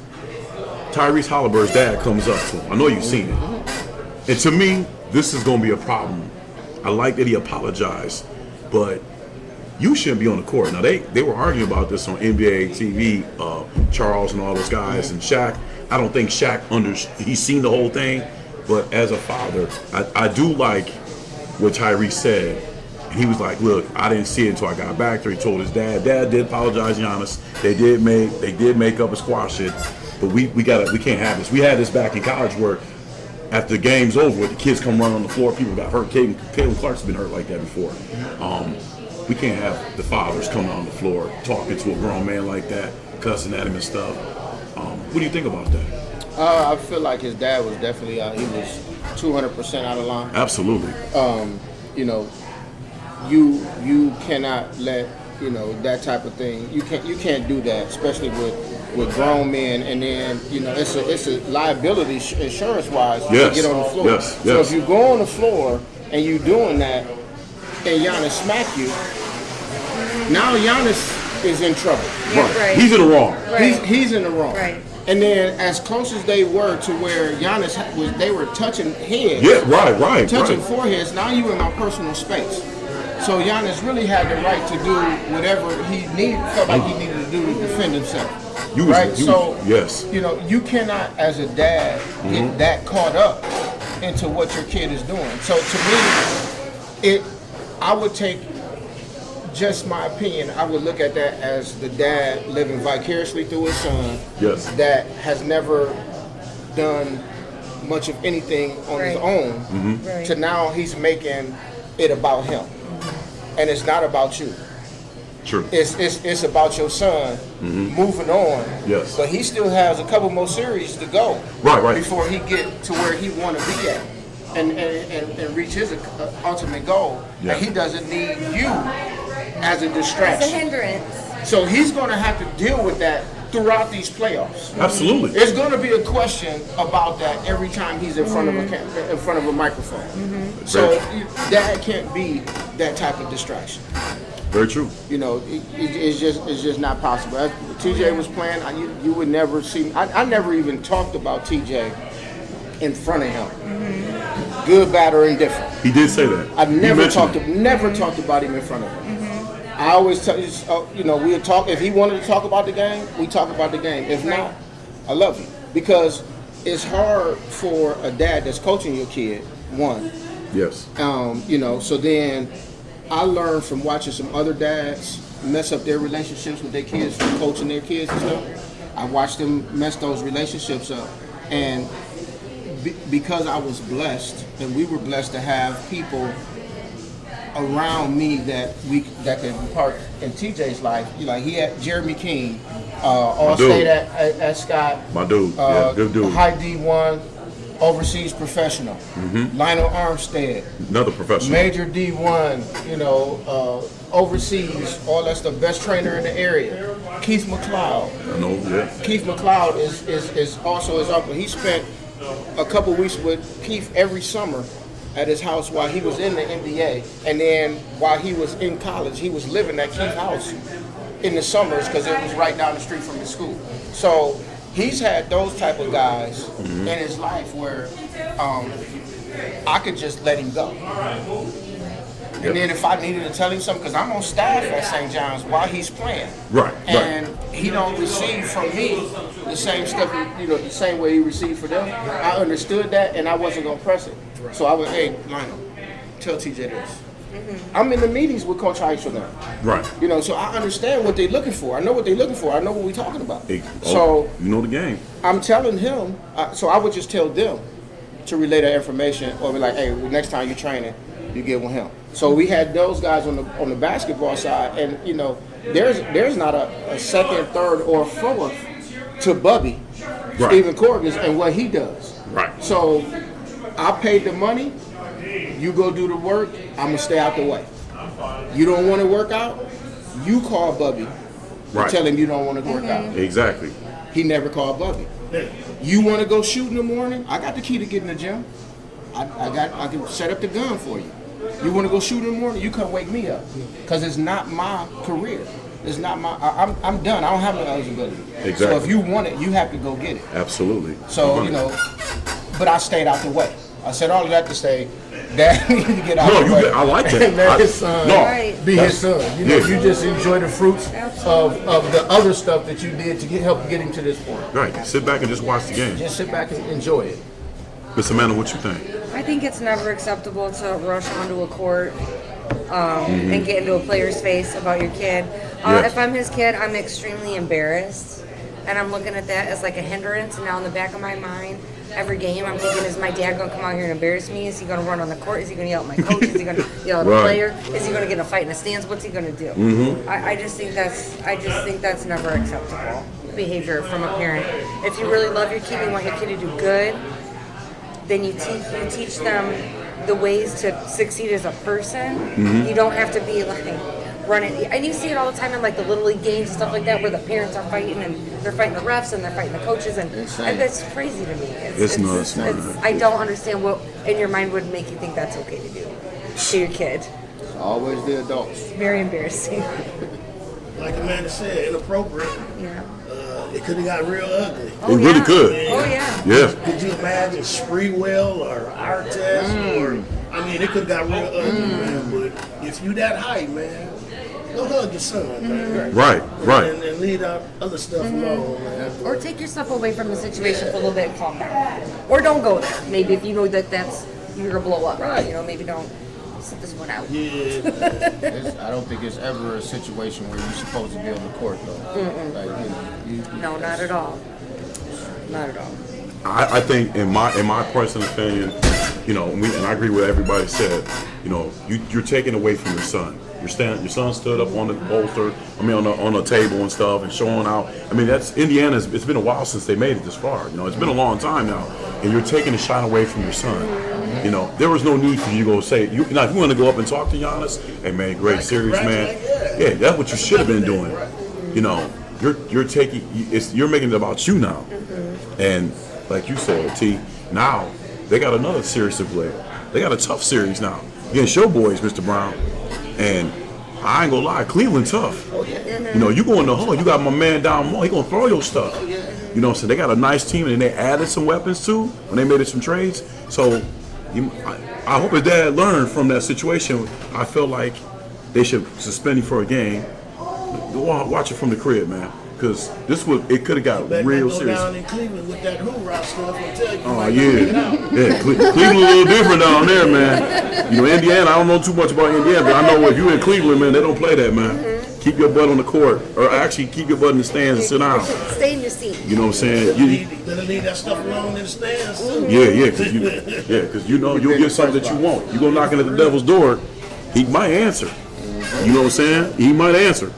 Tyrese Halliburton's dad comes up to him. I know you've seen it. And to me, this is going to be a problem. I like that he apologized, but you shouldn't be on the court. Now, they were arguing about this on NBA TV, Charles and all those guys, and Shaq. I don't think Shaq he's seen the whole thing, but as a father, I do like what Tyrese said. He was like, look, I didn't see it until I got back there. He told his dad. Dad did apologize, Giannis. They did make up and squash it, but we can't have this. We had this back in college where after the game's over, the kids come running on the floor, people got hurt. Caitlin Clark's been hurt like that before. We can't have the fathers coming on the floor talking to a grown man like that, cussing at him and stuff. What do you think about that? I feel like his dad was definitely he was 200% out of line. Absolutely. You cannot let that type of thing. You can't do that, especially with grown men. And then it's a liability insurance wise to get on the floor. Yes. So if you go on the floor and you doing that, and Giannis smack you, now Giannis is in trouble. Right. He's in the wrong. Right. He's in the wrong. Right. And then as close as they were to where Giannis they were touching heads. Yeah, right. Touching foreheads. Now you in my personal space. So Giannis really had the right to do whatever felt like he needed to do to defend himself. Yes. You cannot, as a dad, get that caught up into what your kid is doing. So to me, I would take, just my opinion, I would look at that as the dad living vicariously through his son. Yes. That has never done much of anything on his own. Right. To now he's making it about him. And it's not about you. True. It's about your son moving on. Yes. But he still has a couple more series to go. Right. Before he get to where he want to be at, and reach his ultimate goal. Yeah. And he doesn't need you as a distraction. It's a hindrance. So he's going to have to deal with that throughout these playoffs. Absolutely. There's going to be a question about that every time he's in front of a microphone. So that can't be that type of distraction. Very true. It's just not possible. As TJ was playing, you would never see. I never even talked about TJ in front of him. Good, bad, or indifferent. He did say that. I've never talked about him in front of him. I always tell we'll talk. If he wanted to talk about the game, we talk about the game. If not, I love you, because it's hard for a dad that's coaching your kid. One. Yes. So then I learned from watching some other dads mess up their relationships with their kids from coaching their kids and stuff. I watched them mess those relationships up. And because I was blessed, and we were blessed to have people around me that could be part in TJ's life. Like he had Jeremy King, all state at Scott. My dude, yeah, good dude. High D1, overseas professional. Lionel Armstead, another professional. Major D1, overseas, all that stuff. Best trainer in the area. Keith McLeod. I know, yeah. Keith McLeod is also his uncle. He spent a couple weeks with Keith every summer at his house while he was in the NBA, and then while he was in college, he was living at Keith's house in the summers because it was right down the street from his school. So he's had those type of guys in his life where I could just let him go. And then if I needed to tell him something, because I'm on staff at St. John's while he's playing. Right. And he don't receive from me the same stuff, the same way he received for them. I understood that, and I wasn't going to press it. So I was, hey, Lionel, tell TJ this. I'm in the meetings with Coach Heisel now. Right. So I understand what they're looking for. I know what they're looking for. I know what we're talking about. So you know the game. I'm telling him, so I would just tell them to relay that information, or be like, hey, well, next time you're training, you get with him. So we had those guys on the basketball side, and there's not a second, third, or fourth to Bubby, right. Stephen Corgis, and what he does. Right. So I paid the money. You go do the work. I'm gonna stay out the way. You don't want to work out. You call Bubby. Right. Tell him you don't want to work out. Exactly. He never called Bubby. You want to go shoot in the morning? I got the key to get in the gym. I can set up the gun for you. You want to go shoot in the morning? You come wake me up, because it's not my career. It's not my. I'm done. I don't have no eligibility. Exactly. So if you want it, you have to go get it. Absolutely. So but I stayed out the way. I said all of that to say that you need to get out the way. I like that. And let his son be his son. You just enjoy the fruits of the other stuff that you did to help get him to this point. Right. Sit back and just watch the game. Just sit back and enjoy it. Miss Amanda, what you think? I think it's never acceptable to rush onto a court and get into a player's face about your kid. If I'm his kid, I'm extremely embarrassed, and I'm looking at that as like a hindrance. And now in the back of my mind, every game I'm thinking, is my dad going to come out here and embarrass me? Is he going to run on the court? Is he going to yell at my coach? Is he going to yell at the player? Is he going to get in a fight in the stands? What's he going to do? I just think that's never acceptable behavior from a parent. If you really love your kid and want your kid to do good, then you teach them the ways to succeed as a person. You don't have to be like running. And you see it all the time in like the Little League games and stuff like that, where the parents are fighting and they're fighting the refs and they're fighting the coaches, and that's crazy to me. It's nuts. I don't understand what in your mind would make you think that's okay to do to your kid. It's always the adults. Very embarrassing. Like Amanda said, inappropriate. Yeah. It could have got real ugly. It really could. Oh, yeah. Yeah. Could you imagine Spreewell or our test? It could have got real ugly, man. But if you that height, man, go hug your son, man. Right. And leave out other stuff alone, man. Or take yourself away from the situation for a little bit and calm down. Or don't go there. Maybe if you know that's you're going to blow up. Right. Maybe don't sit this one out. Yeah. I don't think it's ever a situation where you're supposed to be on the court, though. No, not at all. Not at all. I think, in my personal opinion, and I agree with what everybody said. You're taking away from your son. Your son stood up on the bolster. On the table and stuff, and showing out. That's Indiana. It's been a while since they made it this far. It's been a long time now, and you're taking the shine away from your son. There was no need for you to go say, if you want to go up and talk to Giannis, hey man, great series, man. Yeah, that's what you should have been doing. You're making it about you now. And like you said, T, now they got another series to play. They got a tough series now against your boys, Mr. Brown. And I ain't gonna lie, Cleveland tough. You go in the hole, you got my man down more, he gonna throw your stuff. So they got a nice team, and they added some weapons too when they made some trades. So I hope his dad learned from that situation. I feel like they should suspend him for a game. Watch it from the crib, man, because it could have got real serious. Down in Cleveland with that hoorah stuff, I'll tell you. Oh yeah. Cleveland a little different down there, man. Indiana, I don't know too much about Indiana, but I know if you in Cleveland, man, they don't play that, man. keep your butt on the court, or actually keep your butt in the stands and sit down. Stay in your seat. You know what I'm saying? Better leave that stuff alone in the stands. Yeah, because you know you'll get something that you want. You go knocking at the devil's door, he might answer. You know what I'm saying? He might answer.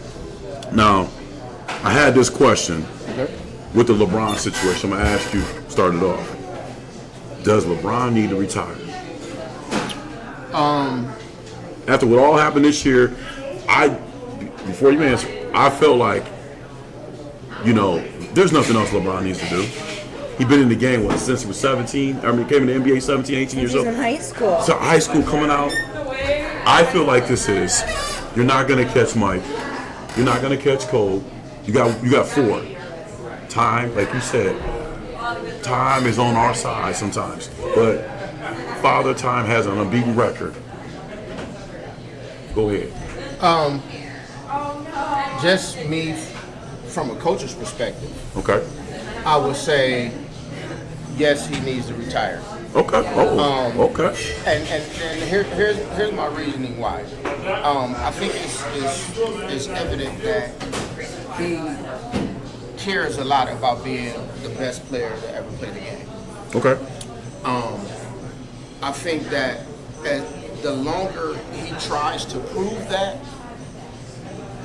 Now, I had this question with the LeBron situation. I'm gonna ask you. Start it off. Does LeBron need to retire? After what all happened this year, before you answer, I felt like, there's nothing else LeBron needs to do. He's been in the game, since he was 17? I mean, he came in the NBA 17, 18 years old. He's in high school. So high school coming out. I feel like this is, you're not going to catch Mike. You're not going to catch Cole. You got 4. Time, like you said, time is on our side sometimes. But Father Time has an unbeaten record. Go ahead. Just me from a coach's perspective. Okay. I would say yes, he needs to retire. Okay. Okay. And here's my reasoning why. I think it's evident that he cares a lot about being the best player to ever play the game. Okay. I think that the longer he tries to prove that,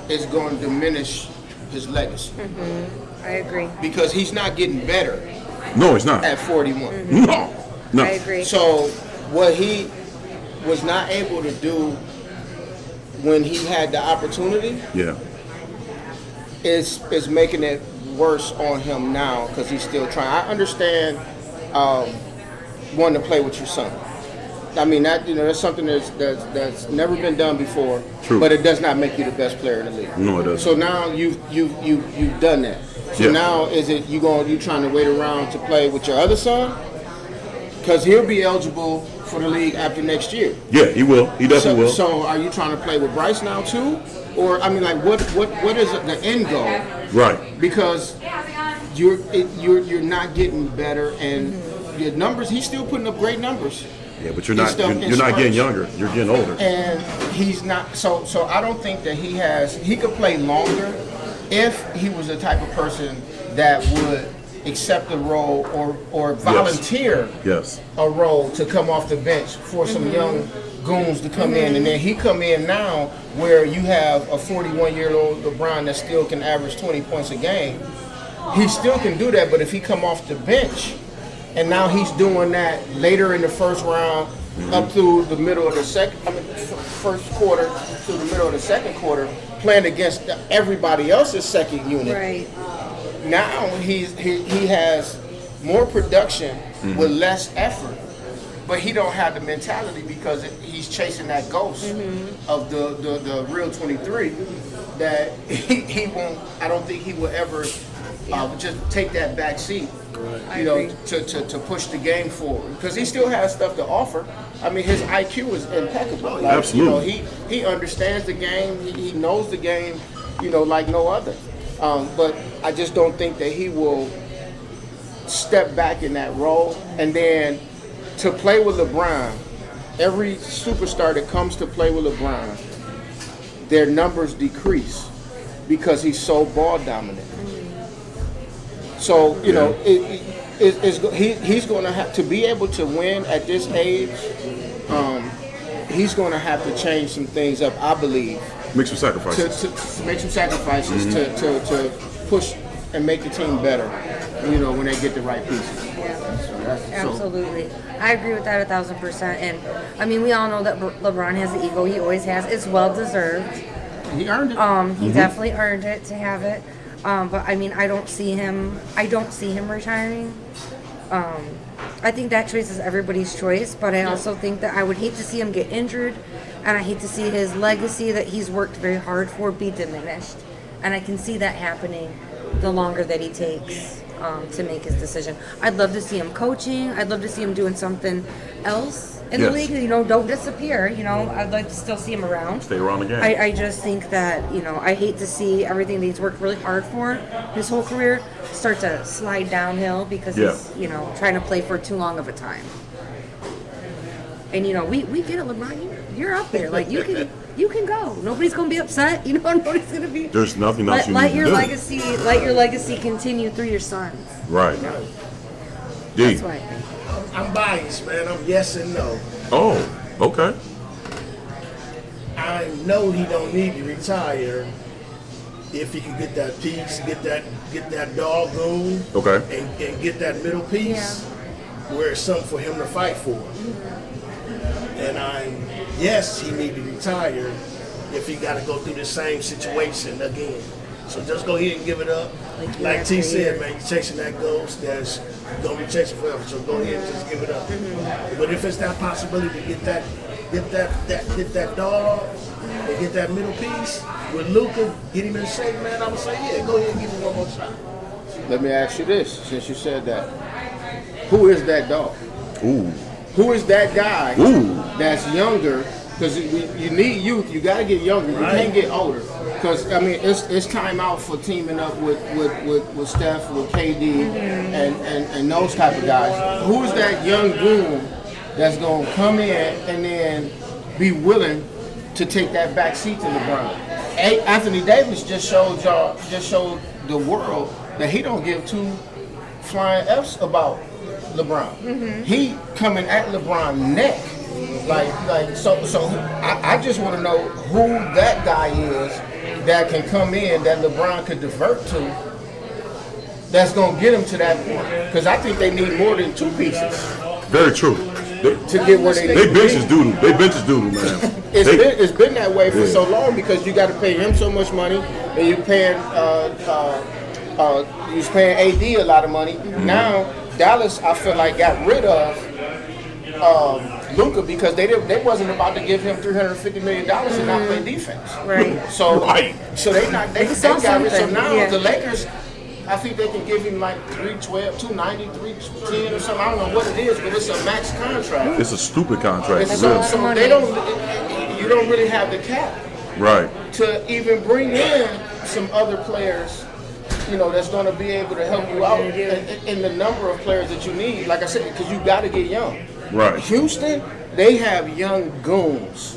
it's going to diminish his legacy. I agree. Because he's not getting better. No, he's not. At 41. No. I agree. So what he was not able to do when he had the opportunity, is making it worse on him now because he's still trying. I understand wanting to play with your son. I mean that's something that's never been done before. True. But it does not make you the best player in the league. No, it doesn't. So now you've done that. So now is it you trying to wait around to play with your other son? Because he'll be eligible for the league after next year. Yeah, he will. He definitely will. So are you trying to play with Bryce now too? Or I mean, like, what is the end goal? Right. Because you're not getting better, and your numbers. He's still putting up great numbers. Yeah, but you're not getting younger. You're getting older. And he's not. So I don't think that he could play longer if he was the type of person that would accept a role or volunteer a role to come off the bench for some young goons to come in, and then he come in now where you have a 41-year-old LeBron that still can average 20 points a game. He still can do that, but if he come off the bench, and now he's doing that later in the first round up through the middle of the first quarter to the middle of the second quarter, playing against everybody else's second unit. Right. Now he has more production with less effort, but he don't have the mentality because he's chasing that ghost of the real 23 that he won't. I don't think he will ever just take that back seat. To push the game forward because he still has stuff to offer. I mean, his IQ is impeccable. Like, absolutely. He understands the game. He knows the game, like no other. But I just don't think that he will step back in that role. And then to play with LeBron, every superstar that comes to play with LeBron, their numbers decrease because he's so ball dominant. So, he's going to have to be able to win at this age. He's going to have to change some things up, I believe. Make some sacrifices. To make some sacrifices to push and make the team better, when they get the right pieces. Absolutely. I agree with that 1,000%. And, I mean, we all know that LeBron has the ego. He always has. It's well-deserved. He earned it. He definitely earned it to have it. But I mean, I don't see him retiring. I think that choice is everybody's choice, but I also think that I would hate to see him get injured, and I hate to see his legacy that he's worked very hard for be diminished. And I can see that happening the longer that he takes to make his decision. I'd love to see him coaching. I'd love to see him doing something else in the league. Don't disappear. I'd like to still see him around. Stay around again. I just think that, I hate to see everything that he's worked really hard for his whole career start to slide downhill because he's, trying to play for too long of a time. And, we get it, LeBron. you're up there. Like you can go. Nobody's gonna be upset. You know, nobody's gonna be. There's nothing else you let need your to do. let your legacy continue through your sons. Right. D. That's what I think. I'm biased, man. I'm yes and no. Oh, okay. I know he don't need to retire if he can get that piece, get that doggone, Okay. and get that middle piece where it's something for him to fight for. And yes, he need to retire if he got to go through the same situation again. So just go ahead and give it up. Like T said, man, you're chasing that ghost that's gonna be chasing forever. So go ahead and just give it up. But if it's that possibility to get that dog and get that middle piece with Luka, get him in shape, man, I'm gonna say yeah, go ahead and give him one more shot. Let me ask you this, since you said that. Who is that dog? Ooh. Who is that guy Ooh. that's younger? Because you need youth. You got to get younger. You can't get older. Because I mean, it's time out for teaming up with Steph, with KD, and those type of guys. Who is that young goon that's gonna come in and then be willing to take that back seat to LeBron? Anthony Davis just showed the world that he don't give two flying F's about LeBron. He coming at LeBron neck. So I just want to know who that guy is that can come in that LeBron could divert to that's going to get him to that point. Because I think they need more than two pieces. Very true. To get where they They bench is doodle. They bench is doodle, man. It's been that way for so long because you got to pay him so much money and you're paying AD a lot of money. Now Dallas, I feel like, got rid of Luka because they wasn't about to give him $350 million and not play defense. Right. So Right. So they got rid. So now the Lakers, I think they can give him like $312, $290, $310 or something. I don't know what it is, but it's a max contract. It's a stupid contract. So they don't. You don't really have the cap Right. to even bring in some other players, you know, that's going to be able to help you out in the number of players that you need. Like I said, because you got to get young. Right. Houston, they have young goons.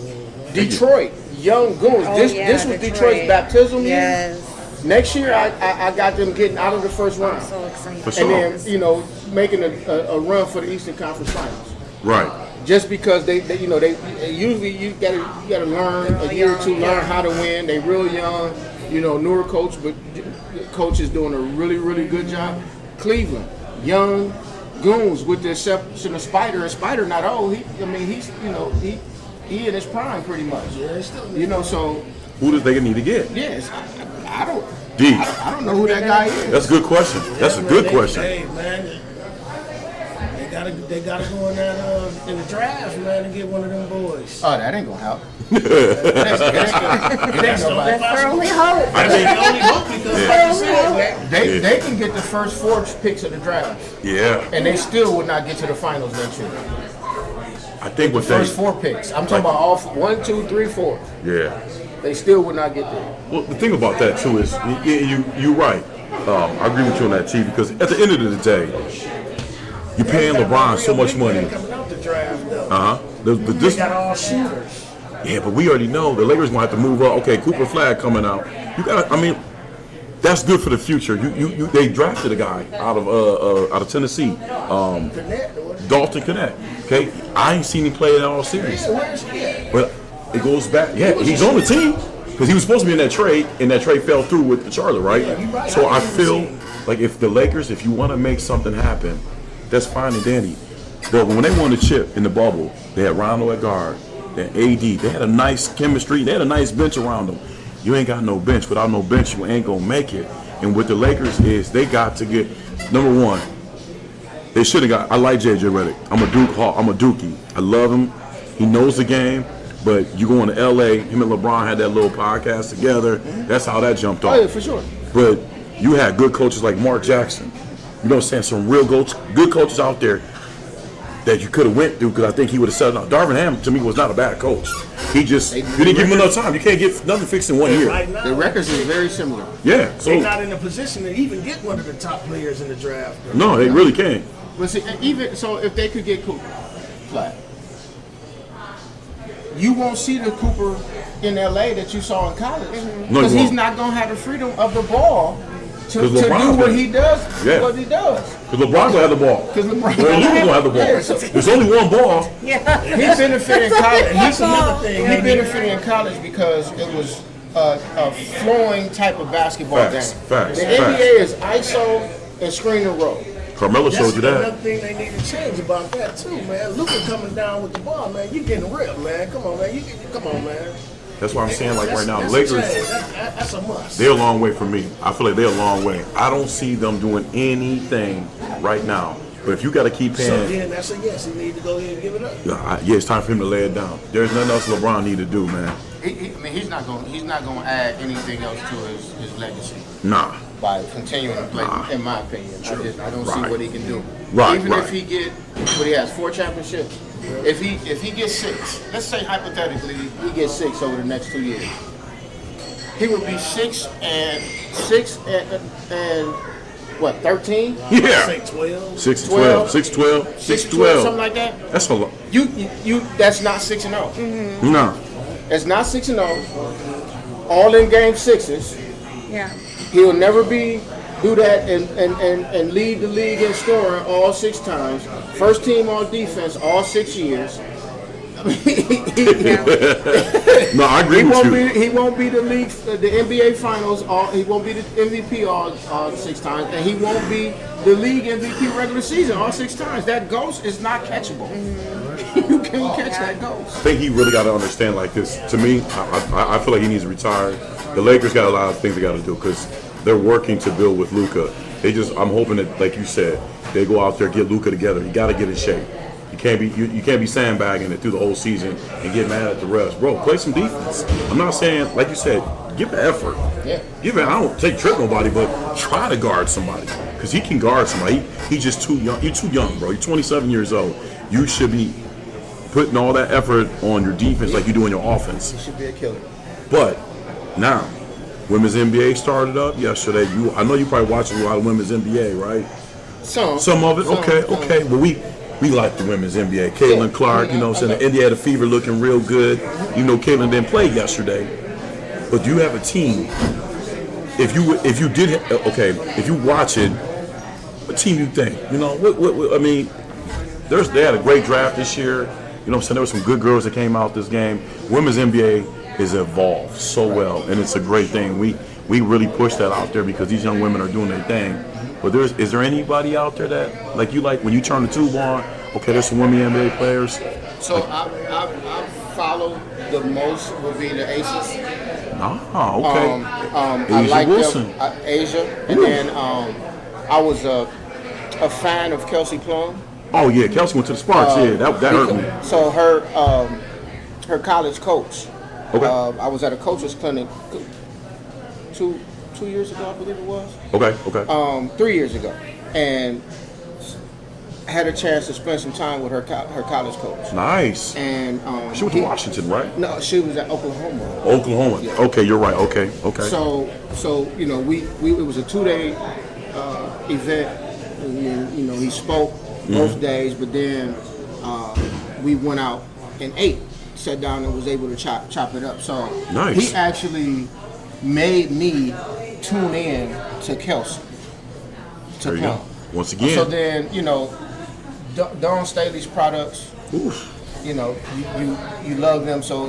Detroit, young goons. This was Detroit's baptism year. Yes. Next year, I got them getting out of the first round. I'm so excited. For sure. And then, you know, making a run for the Eastern Conference Finals. Right. Just because they usually you gotta learn a year or two, learn how to win. They real young, you know, newer coach, but coach is doing a really, really good job. Cleveland, young goons with the exception of Spider. And Spider not old. He's in his prime pretty much. You know, so Who does they need to get? yes, I don't. D. I don't know who that guy is. That's a good question. That's a good question. Hey man, they gotta go in that in the draft, man, and get one of them boys. Oh, that ain't gonna help. It ain't nobody. That's our only hope. I think the only hope because like you said, man, They can get the first 4 picks of the draft, Yeah. and they still would not get to the finals next year. I think what First 4 picks. I'm talking about all 1, 2, 3, 4. Yeah. They still would not get there. Well, the thing about that too is you're right. I agree with you on that, T. Because at the end of the day, you're paying LeBron so much money. coming out the draft though. They They got all shooters. Yeah, but we already know the Lakers gonna have to move up. Okay, Cooper Flag coming out. You got. I mean, that's good for the future. They drafted a guy out of Tennessee, Dalton Connect. Okay, I ain't seen him play in all series. Where's he at? But it goes back. Yeah, he's on the team because he was supposed to be in that trade, and that trade fell through with the Charlotte, right? So I feel like if the Lakers, if you want to make something happen, that's fine and dandy. But when they won the chip in the bubble, they had Rondo at guard, they had AD. They had a nice chemistry. They had a nice bench around them. You ain't got no bench. Without no bench, you ain't gonna make it. And with the Lakers is they got to get number one. They should have got. I like JJ Redick. I'm a Dookie. I love him. He knows the game. But you going to LA, him and LeBron had that little podcast together. That's how that jumped off. Oh yeah, for sure. But you had good coaches like Mark Jackson. You know what I'm saying? Some real good coaches out there that you could have went through because I think he would have settled out. Darvin Ham, to me, was not a bad coach. You didn't give him enough time. You can't get nothing fixed in 1 year. Right now, The records is very similar. Yeah. So they're not in a position to even get one of the top players in the draft. no, they really can't. But see, even so, if they could get Cooper Flag, you won't see the Cooper in LA that you saw in college. No, Because you he's won't. not going to have the freedom of the ball to do LeBron's what gonna- he does. Yeah. What he does. Because LeBron gonna have the ball. Because LeBron Well, Luka gonna have the ball. Yeah, so- There's only one ball. Yeah. He benefited in college. That's another thing. He benefited in college because it was a flowing type of basketball Facts, game. facts, The facts. NBA is ISO and screen and roll. Carmelo That's showed you another that. thing they need to change about that too, man. Luka coming down with the ball, man. You getting ripped, man. Come on, man. Come on, man. That's why I'm saying, like right now, That's Lakers, a change. That's a must. they're a long way from me. I feel like they're a long way. I don't see them doing anything right now. But if you got to keep So paying, then that's a yes. He need to go ahead and give it up. yeah, it's time for him to lay it down. There's nothing else LeBron need to do, man. I mean, he's not going to add anything else to his legacy Nah. by continuing to play. In my opinion, I don't see Right. what he can do. Right, Even right. if he get what he has 4 championships. If he gets 6, let's say hypothetically he gets 6 over the next 2 years, he would be 6 and 13. Yeah. Say 12. 6 to 12. 6 12. 6 12. something like that. That's a lot. You that's not 6 and 0. No. It's not 6 and 0. All in game 6s. Yeah. He'll never do that and lead the league in scoring all 6 times. First team on defense all 6 years. No, I agree with you. He won't be the league, the NBA Finals. He won't be the MVP all 6 times, and he won't be the league MVP regular season all 6 times. That ghost is not catchable. You can't catch that ghost. I think he really got to understand like this. To me, I feel like he needs to retire. The Lakers got a lot of things they got to do because they're working to build with Luka. I'm hoping that, like you said, they go out there and get Luka together. You got to get in shape. You can't be sandbagging it through the whole season and get mad at the refs. Bro, play some defense. I'm not saying, like you said, give an effort. Yeah. I don't take trick nobody, but try to guard somebody because he can guard somebody. He's just too young. You're too young, bro. You're 27 years old. You should be putting all that effort on your defense like you do in your offense. He should be a killer. But now, women's NBA started up yesterday. I know you probably watching a lot of women's NBA, right? Some of it. Okay. Well, we like the women's NBA. Caitlin Clark, you know what I'm saying? The Indiana Fever looking real good. You know, Caitlin didn't play yesterday. But do you have a team? If you watch it, what team you think? You know, what I mean, they had a great draft this year. You know what I'm saying? There were some good girls that came out this game. Women's NBA is evolved so well, and it's a great thing. We really push that out there because these young women are doing their thing. But is there anybody out there that like when you turn the tube on? Okay, there's some women NBA players. So I follow the most would be the Aces. Ah, okay. I Asia like Wilson. them, Asia, and then I was a fan of Kelsey Plum. Oh yeah, Kelsey went to the Sparks. Yeah, that hurt me. So her college coach. Okay. I was at a coach's clinic 2 years ago, I believe it was. Okay. 3 years ago, and had a chance to spend some time with her college coach. Nice. And She went to Washington, right? No, she was at Oklahoma. Oklahoma. Yeah. Okay, you're right. Okay. So you know, we it was a 2-day event. And, you know, he spoke both days, but then we went out and ate, sat down and was able to chop it up. So Nice. He actually made me tune in to Kelsey. There you go. Once again. So then, you know, Dawn Staley's products. Oof. You know, you love them, so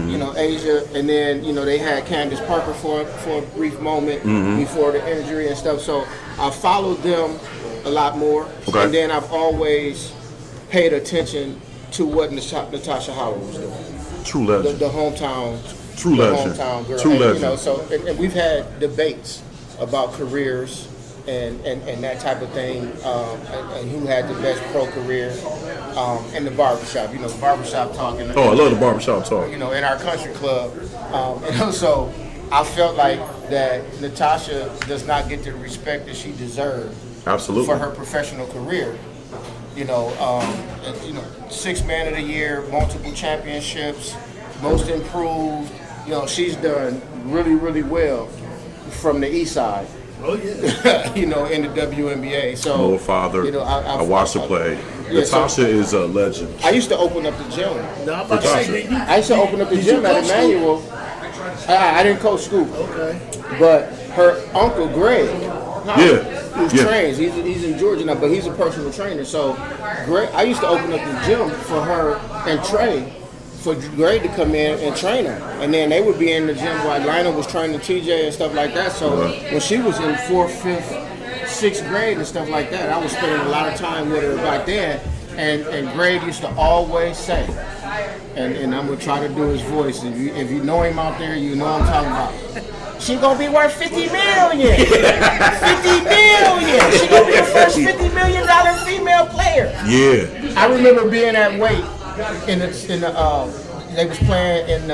you know, Asia, and then you know they had Candace Parker for a brief moment before the injury and stuff. So I followed them a lot more, and then I've always paid attention to what Natasha Howard was doing. True legend. The hometown. True legend. Hometown girl. True legend. You know, so and we've had debates about careers. And that type of thing, and who had the best pro career in the barbershop. You know, barbershop talking. Oh, I love the barbershop talk. You know, in our country club. You know, so I felt like that Natasha does not get the respect that she deserved. Absolutely. For her professional career. You know, 6th Man of the Year, multiple championships, most improved. You know, she's done really, really well from the East Side. Oh yeah. You know, in the WNBA. So Little father. You know, I watched her play. Natasha is a legend. I used to open up the gym. No, I'm about to say that I used to open up the gym at Emmanuel. I didn't coach school. Okay. But her uncle Greg, who's Yeah. trains, he's in Georgia now, but he's a personal trainer. So Greg, I used to open up the gym for her and Trey, for Greg to come in and train her. And then they would be in the gym while Lionel was training TJ and stuff like that. So when she was in 4th, 5th, 6th grade and stuff like that, I was spending a lot of time with her back then. And Greg used to always say, and I'm gonna try to do his voice. If you know him out there, you know what I'm talking about. She gonna be worth $50 million. $50 million. She gonna be the first $50 million female player. Yeah. I remember being at Wait in the they was playing in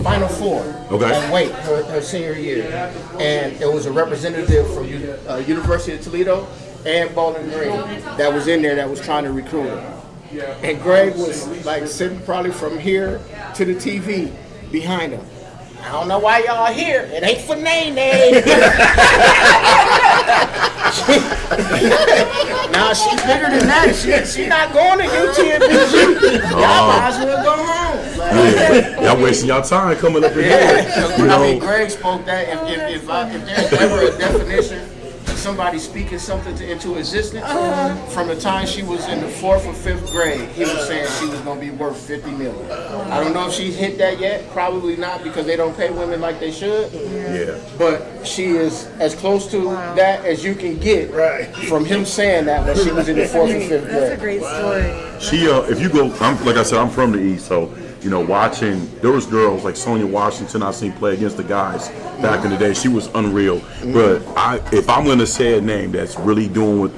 Final Four at Wait her senior year, and it was a representative from University of Toledo and Bowling Green that was in there that was trying to recruit her. And Greg was like sitting probably from here to the TV behind him. I don't know why y'all here. It ain't for Nene. Nah, she's bigger than that. She not going to UTMB. Y'all might as well go home. Yeah. Y'all wasting y'all time coming up in here. I mean, Greg spoke that. If there's ever a definition of somebody speaking something into existence, from the time she was in the 4th or 5th grade, he was saying she was going to be worth $50 million. I don't know if she's hit that yet. Probably not, because they don't pay women like they should. Yeah. But she is as close to that as you can get from him saying that when she was in the 4th or 5th grade. That's a great story. She, if you go, like I said, I'm from the East, so watching, there was girls like Sonia Washington I seen play against the guys back in the day. She was unreal. But if I'm gonna say a name that's really doing what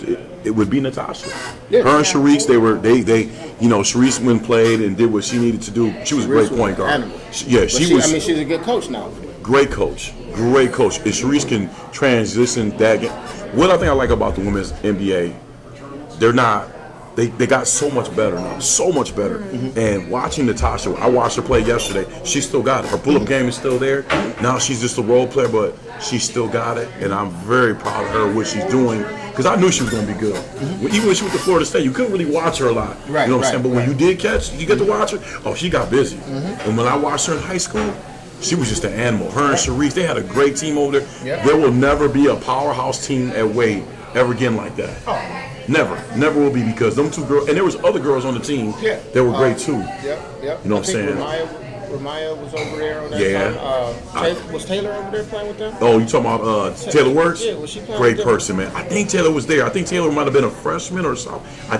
it would be Natasha. Her and Sharice, they Sharice went played and did what she needed to do. She was a great point guard. She was. I mean, she's a good coach now. Great coach. And Sharice can transition that game. What I think I like about the women's NBA, they're not. They got so much better now, so much better. And watching Natasha, I watched her play yesterday. She still got it. Her pull-up game is still there. Now she's just a role player, but she still got it. And I'm very proud of her, what she's doing, because I knew she was going to be good. Even when she went to Florida State, you couldn't really watch her a lot. You know what I'm saying? But when you did you get to watch her, she got busy. And when I watched her in high school, she was just an animal. Her and Sharice, they had a great team over there. There will never be a powerhouse team at Wade ever again like that. Never will be, because them two girls, and there was other girls on the team that were great too. You know what I'm saying? Ramaya was over there on that time. Was Taylor over there playing with them? Oh, you talking about Taylor Works? Yeah, was she playing great with them? person, man. I think Taylor was there. I think Taylor might have been a freshman or something. I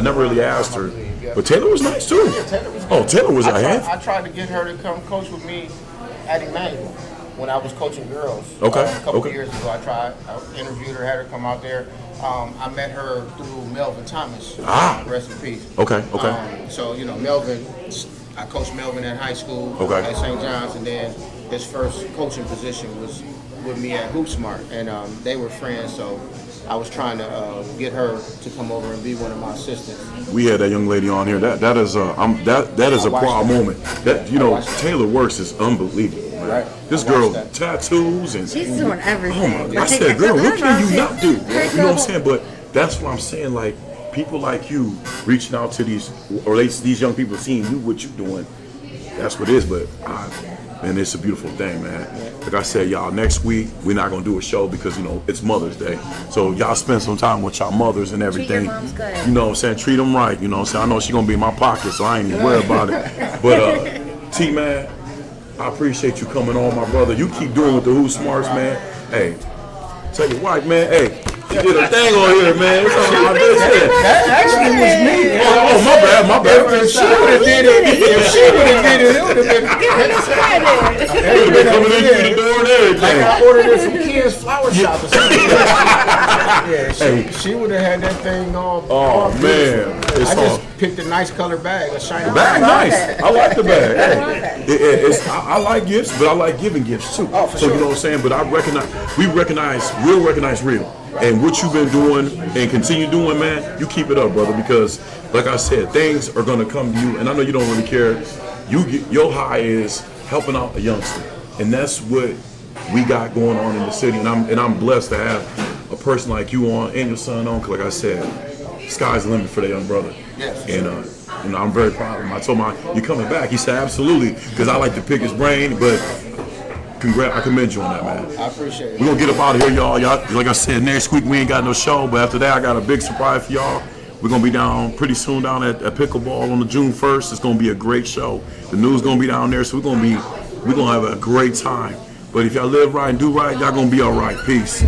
never really asked her, but Taylor was nice too. Yeah, Taylor was good. Taylor was a handful. I tried to get her to come coach with me at Emmanuel when I was coaching girls. A couple years ago, I interviewed her, had her come out there. I met her through Melvin Thomas. Rest in peace. So, Melvin, I coached Melvin at high school at St. John's, and then his first coaching position was with me at Hoop Smart, and they were friends, so I was trying to get her to come over and be one of my assistants. We had that young lady on here. That is a proud moment. Taylor Works is unbelievable. Man. This girl, tattoos, and she's doing everything. Oh my God. I said, girl, what can you not do? You know what I'm saying? But that's what I'm saying. Like, people like you reaching out to these young people, seeing you, what you doing. That's what it is. But man, it's a beautiful thing, man. Like I said, y'all, next week we're not gonna do a show because it's Mother's Day. So y'all spend some time with y'all mothers and everything. Treat your moms good. You know what I'm saying? Treat them right. You know what I'm saying? I know she's gonna be in my pocket, so I ain't even worried about it. But T-Man, I appreciate you coming on, my brother. You keep doing with the Who Smarts, man. Hey, tell your wife, man. Hey, you did a thing on here, man. It's all my business. That actually was me. My bad. If she would have did it, it would have been. It would have been coming in through the door and everything. Like I ordered it from Kia's Flower Shop or something. She would have had that thing all. Oh man, I just picked a nice color bag, a shiny bag. Nice. I like the bag. I like gifts, but I like giving gifts too. Oh, for sure. You know what I'm saying? But we recognize real. And what you've been doing and continue doing, man, you keep it up, brother, because like I said, things are gonna come to you, and I know you don't really care. Your high is helping out a youngster, and that's what we got going on in the city. And I'm blessed to have a person like you on and your son on. 'Cause like I said, sky's the limit for the young brother. Yes. And I'm very proud of him. I told him, you coming back? He said, absolutely, because I like to pick his brain, but I commend you on that, man. I appreciate it. We're going to get up out of here, y'all. Like I said, next week we ain't got no show, but after that I got a big surprise for y'all. We're going to be down pretty soon down at Pickleball on the June 1st. It's going to be a great show. The news going to be down there, so we're going to have a great time. But if y'all live right and do right, y'all going to be all right. Peace.